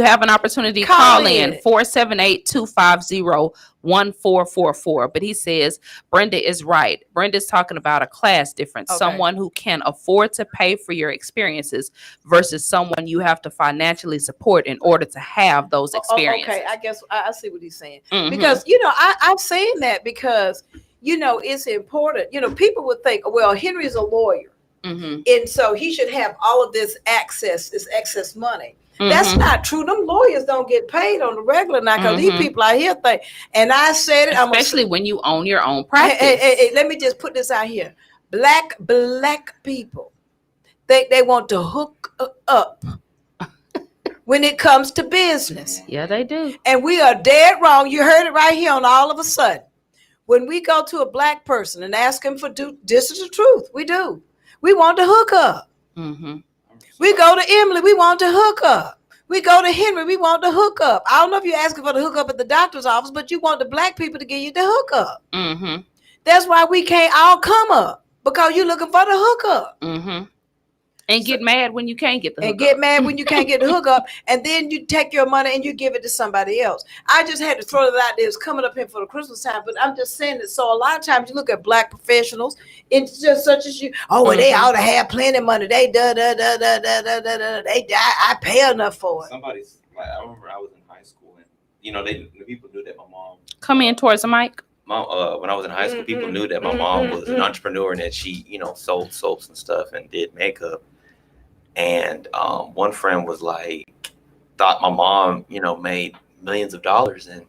have an opportunity, call in 478-250-1444. But he says, Brenda is right. Brenda's talking about a class difference, someone who can afford to pay for your experiences versus someone you have to financially support in order to have those experiences. Okay, I guess I see what he's saying. Because, I'm saying that because, it's important. People would think, well, Henry's a lawyer. And so he should have all of this excess money. That's not true. Them lawyers don't get paid on the regular now because these people out here think. And I said it, especially when you own your own practice. Hey, let me just put this out here. Black people think they want to hook up when it comes to business. Yeah, they do. And we are dead wrong. You heard it right here on All of a Sudden. When we go to a black person and ask him for this is the truth. We do. We want to hook up. We go to Emily. We want to hook up. We go to Henry. We want to hook up. I don't know if you're asking for the hookup at the doctor's office, but you want the black people to give you the hookup. That's why we can't all come up, because you're looking for the hookup. And get mad when you can't get the hookup. And get mad when you can't get the hookup. And then you take your money and you give it to somebody else. I just had to throw it out there. It's coming up here for the Christmas time. But I'm just saying that. So a lot of times you look at black professionals, it's just such as you, well, they ought to have plenty of money. They I pay enough for it. Somebody's like, I remember I was in high school and the people knew that my mom. Come in towards the mic. Mom, when I was in high school, people knew that my mom was an entrepreneur and that she, sold soaps and stuff and did makeup. And one friend was like, thought my mom, made millions of dollars. And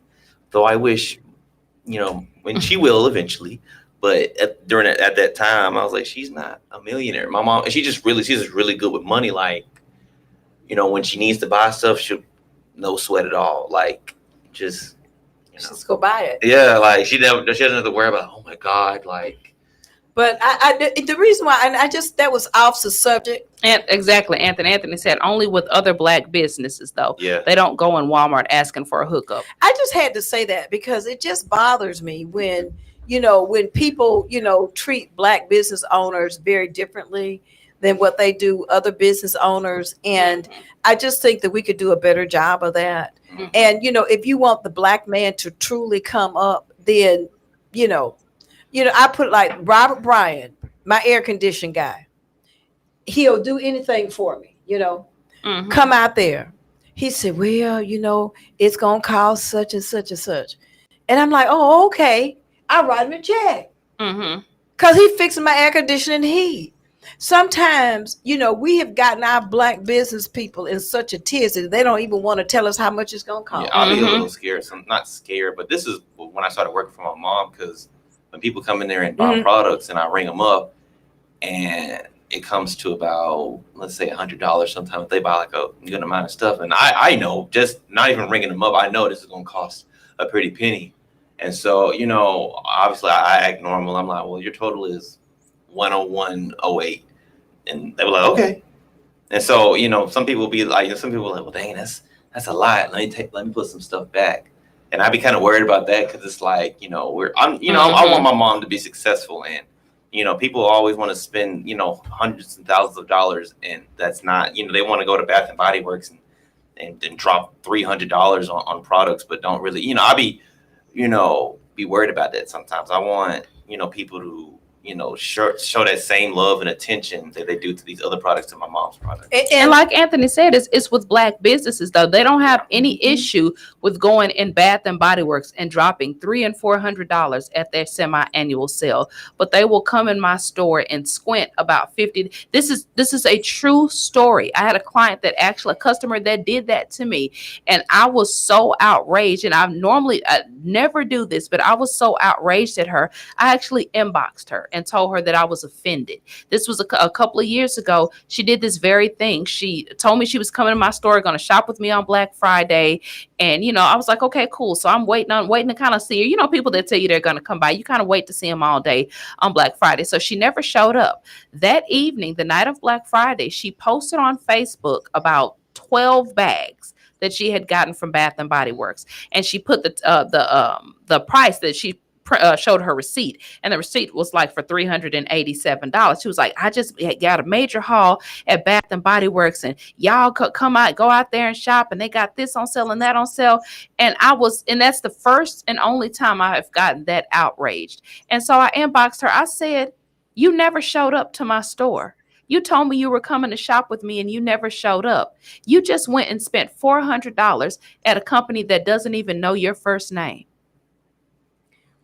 though I wish, when she will eventually, but at that time, I was like, she's not a millionaire. My mom, and she's just really good with money. Like, when she needs to buy stuff, she'll no sweat at all. Like, just, just go buy it. Yeah, like she doesn't have to worry about, oh my God, like. But the reason why, and that was off the subject. And exactly, Anthony said only with other black businesses though. Yeah. They don't go in Walmart asking for a hookup. I just had to say that because it just bothers me when when people treat black business owners very differently than what they do other business owners, and I just think that we could do a better job of that. And if you want the black man to truly come up, then I put like Robert Bryan, my air condition guy. He'll do anything for me, come out there. He said, well, it's going to cost such and such and such. And I'm like, oh, okay. I'll write him a check. Because he fixing my air conditioning heat. Sometimes, we have gotten our black business people in such a tear that they don't even want to tell us how much it's going to cost. Yeah, I'll be a little scared. So I'm not scared, but this is when I started working for my mom, because when people come in there and buy products and I ring them up and it comes to about, let's say $100, sometimes they buy like a good amount of stuff. And I know, just not even ringing them up, I know this is going to cost a pretty penny. And so, obviously I act normal. I'm like, well, your total is 101.08. And they were like, okay. And so, some people be like, well, dang, that's a lot. Let me put some stuff back. And I'd be kind of worried about that because it's like, I want my mom to be successful, and people always want to spend hundreds and thousands of dollars, and that's not, they want to go to Bath and Body Works and drop $300 on products, but don't really, I be worried about that sometimes. I want people to show that same love and attention that they do to these other products, to my mom's products. And like Anthony said, it's with black businesses though. They don't have any issue with going in Bath and Body Works and dropping $300 and $400 at their semi-annual sale, but they will come in my store and squint about $50. This is a true story. I had a customer that did that to me, and I was so outraged. And I never do this, but I was so outraged at her. I actually inboxed her and told her that I was offended. This was a couple of years ago. She did this very thing. She told me she was coming to my store, going to shop with me on Black Friday. And, I was like, okay, cool. So I'm waiting to kind of see her. People that tell you they're going to come by, you kind of wait to see them all day on Black Friday. So she never showed up. That evening, the night of Black Friday, she posted on Facebook about 12 bags that she had gotten from Bath and Body Works. And she put the price that she showed her receipt, and the receipt was like for $387. She was like, I just got a major haul at Bath and Body Works, and y'all go out there and shop, and they got this on sale and that on sale. And that's the first and only time I have gotten that outraged. And so I inboxed her. I said, you never showed up to my store. You told me you were coming to shop with me, and you never showed up. You just went and spent $400 at a company that doesn't even know your first name.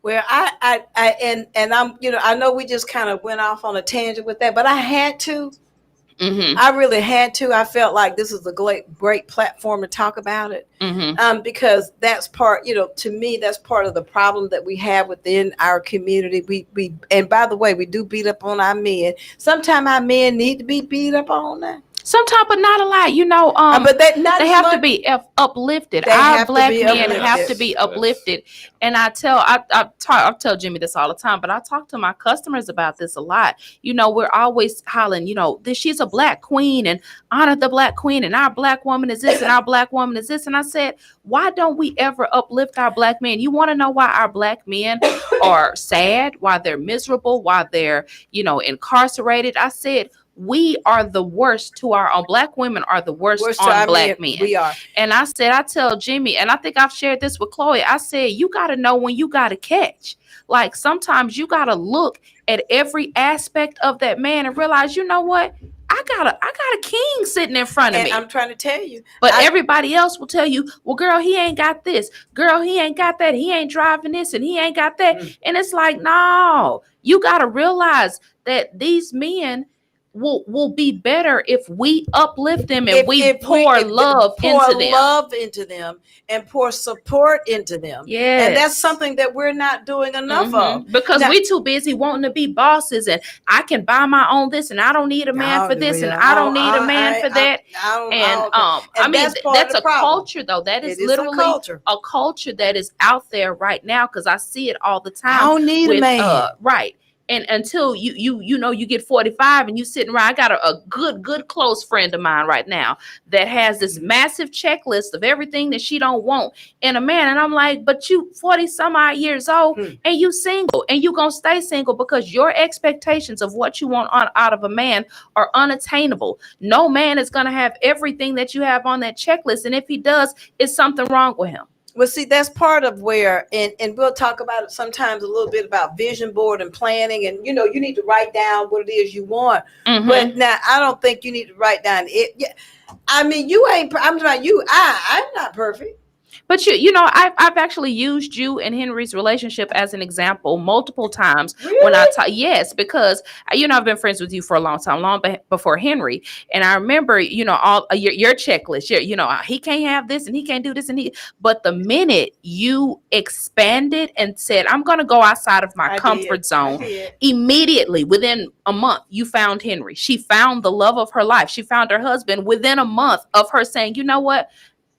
Well, and I'm, I know we just kind of went off on a tangent with that, but I had to. I really had to. I felt like this is a great platform to talk about it, because that's part, to me, that's part of the problem that we have within our community. We and by the way, we do beat up on our men. Sometimes our men need to be beat up on that. Sometimes, but not a lot, but they have to be uplifted. Our black men have to be uplifted. And I tell Jimmy this all the time, but I talk to my customers about this a lot. We're always hollering, she's a black queen and honor the black queen, and our black woman is this and our black woman is this. And I said, why don't we ever uplift our black men? You want to know why our black men are sad, why they're miserable, why they're, incarcerated? I said, we are the worst to our own. Black women are the worst on black men. We are. And I tell Jimmy, and I think I've shared this with Chloe, I said, you got to know when you got to catch. Like, sometimes you got to look at every aspect of that man and realize, you know what? I got a king sitting in front of me. I'm trying to tell you. But everybody else will tell you, well, girl, he ain't got this. Girl, he ain't got that. He ain't driving this and he ain't got that. And it's like, no, you got to realize that these men will be better if we uplift them and we pour love into them and pour support into them. Yeah, and that's something that we're not doing enough of, because we too busy wanting to be bosses, and I can buy my own this, and I don't need a man for this, and I don't need a man for that. I mean, that's a culture, though. That is literally a culture that is out there right now, because I see it all the time. I don't need a man, right? And until you get 45 and you sitting around, I got a good close friend of mine right now that has this massive checklist of everything that she don't want in a man. And I'm like, but you 40 some odd years old and you single, and you gonna stay single because your expectations of what you want out of a man are unattainable. No man is gonna have everything that you have on that checklist. And if he does, it's something wrong with him. Well, see, that's part of where, and we'll talk about it sometimes a little bit about vision board and planning, and you need to write down what it is you want. But now, I don't think you need to write down it. Yeah, I mean, you ain't. I'm talking about you. I'm not perfect. But I've actually used you and Henry's relationship as an example multiple times. Really? When I talk, yes, because I've been friends with you for a long time, long before Henry, and I remember all your checklist. He can't have this and he can't do this but the minute you expanded and said, I'm going to go outside of my comfort zone, immediately within a month you found Henry. She found the love of her life. She found her husband within a month of her saying, you know what?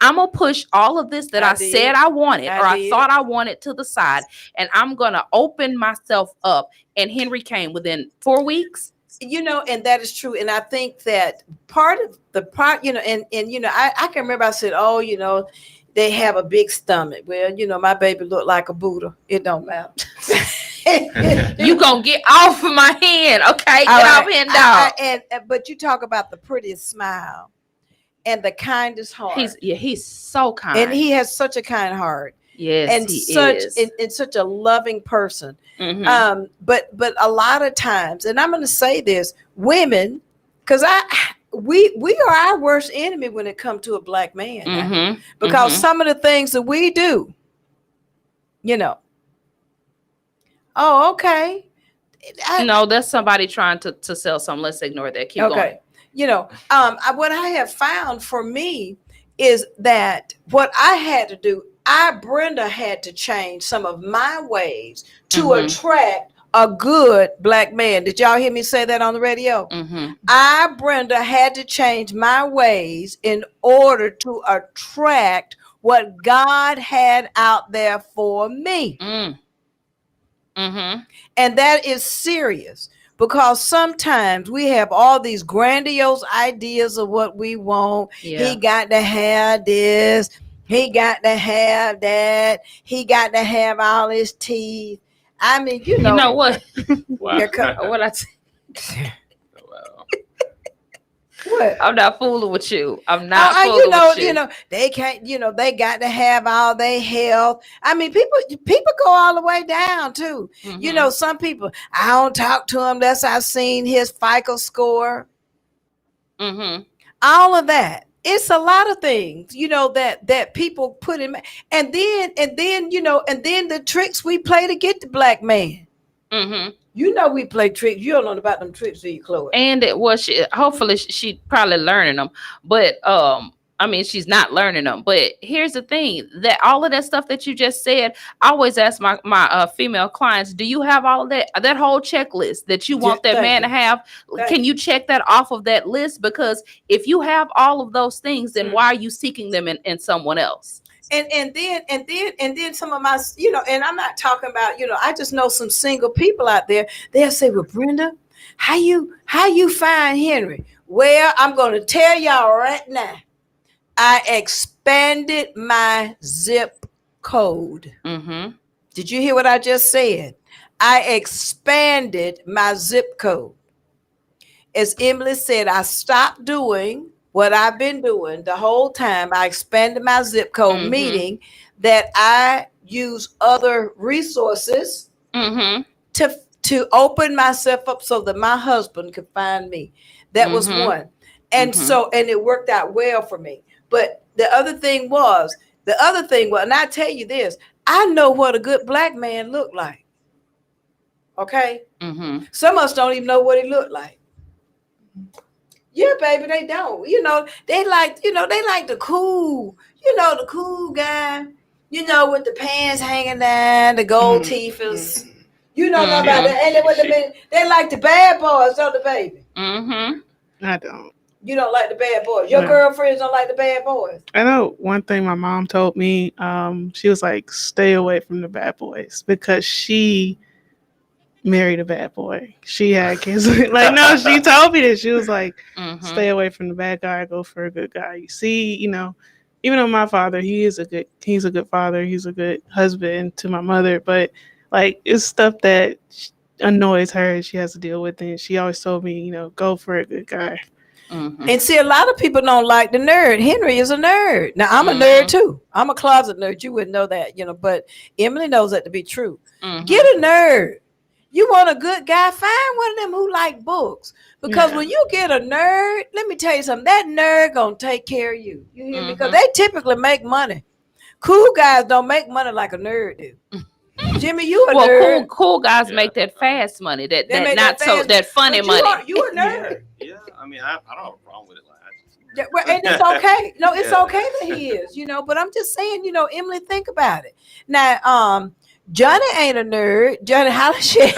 I'm going to push all of this that I said I wanted or I thought I wanted to the side, and I'm going to open myself up. And Henry came within 4 weeks. And that is true. And I think that part of the part, I can remember I said, they have a big stomach. Well, my baby looked like a Buddha. It don't matter. You gonna get off of my hand, okay? Get off hand, dog. But you talk about the prettiest smile and the kindest heart. He's so kind, and he has such a kind heart. Yes, and such a loving person. But a lot of times, and I'm going to say this, women, because we are our worst enemy when it comes to a black man, because some of the things that we do, oh, okay. No, that's somebody trying to sell something. Let's ignore that. Keep going. What I have found for me is that what I had to do, Brenda had to change some of my ways to attract a good black man. Did y'all hear me say that on the radio? Brenda had to change my ways in order to attract what God had out there for me. And that is serious. Because sometimes we have all these grandiose ideas of what we want. Yeah. He got to have this. He got to have that. He got to have all his teeth. I mean, you know what? What I say? What? I'm not fooling with you. I'm not fooling with you. They can't, they got to have all their health. I mean, people go all the way down too. Some people, I don't talk to him unless I've seen his FICO score. All of that. it's a lot of things, that people put in, and then the tricks we play to get the black man. We play tricks. You don't know about them tricks, do you, Chloe? And it was hopefully she probably learning them, but I mean, she's not learning them. But here's the thing: that all of that stuff that you just said, I always ask my female clients, do you have all of that whole checklist that you want that man to have? Can you check that off of that list? Because if you have all of those things, then why are you seeking them in someone else? And then some of my, and I'm not talking about, I just know some single people out there. They'll say, well, Brenda, how you find Henry? Well, I'm going to tell y'all right now. I expanded my zip code. Did you hear what I just said? I expanded my zip code. As Emily said, I stopped doing what I've been doing the whole time. I expanded my zip code, meaning that I use other resources to open myself up so that my husband could find me. That was one. And and it worked out well for me. But the other thing was, and I tell you this, I know what a good black man looked like. Okay? Some of us don't even know what he looked like. Yeah, baby, they don't. They like the cool, the cool guy, with the pants hanging down, the gold teeth. You know about that. They like the bad boys, don't they, baby? I don't. You don't like the bad boys. Your girlfriends don't like the bad boys. I know one thing my mom told me. She was like, stay away from the bad boys, because she married a bad boy. She had kids. Like, no, she told me this. She was like, stay away from the bad guy, go for a good guy. You see, even though my father, he's a good father, he's a good husband to my mother, but like, it's stuff that annoys her and she has to deal with, and she always told me, go for a good guy. And see, a lot of people don't like the nerd. Henry is a nerd. Now, I'm a nerd too. I'm a closet nerd. You wouldn't know that, but Emily knows that to be true. Get a nerd. You want a good guy? Find one of them who like books. Because when you get a nerd, let me tell you something, that nerd gonna take care of you. You hear me? Because they typically make money. Cool guys don't make money like a nerd do. Jimmy, you a nerd. Cool guys make that fast money, that funny money. You a nerd. Yeah, I mean, I don't have a problem with it. And it's okay. No, it's okay that he is, but I'm just saying, Emily, think about it. Now, Johnny ain't a nerd. Johnny Holingshed.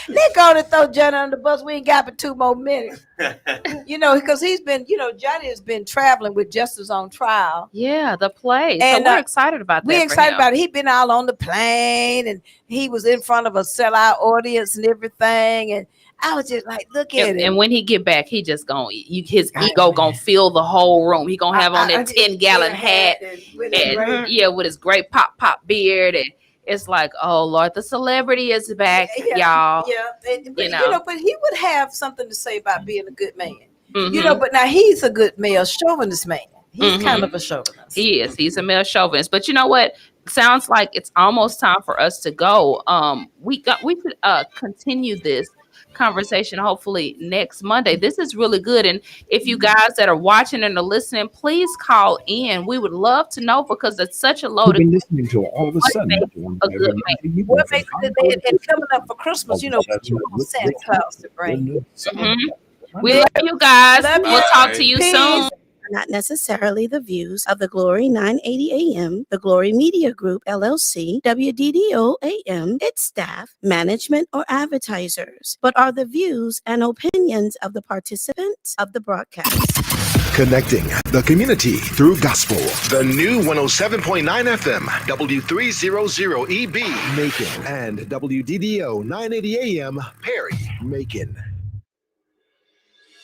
They're going to throw Johnny on the bus. We ain't got but 2 more minutes. Because he's been, Johnny has been traveling with Justice on Trial. Yeah, the play. And so we're excited about that. We're excited about it. He's been out on the plane, and he was in front of a sellout audience and everything. And I was just like, look at him. And when he get back, he just his ego gonna fill the whole room. He gonna have on that 10-gallon hat, with his great pop beard, and it's like, oh Lord, the celebrity is back, y'all. Yeah, but he would have something to say about being a good man. But now he's a good male chauvinist man. He's kind of a chauvinist. He is. He's a male chauvinist. But you know what? Sounds like it's almost time for us to go. We could continue this conversation hopefully next Monday. This is really good, and if you guys that are watching and are listening, please call in. We would love to know, because it's such a loaded. We've been listening to all of a sudden. What makes it, and coming up for Christmas, you want Santa Claus to bring. We love you guys. We'll talk to you soon. Not necessarily the views of the Glory 980 AM, the Glory Media Group, LLC, WDDO AM, its staff, management, or advertisers, but are the views and opinions of the participants of the broadcast. Connecting the community through gospel. The new 107.9 FM, W300EB, Macon, and WDDO 980 AM, Perry. Macon.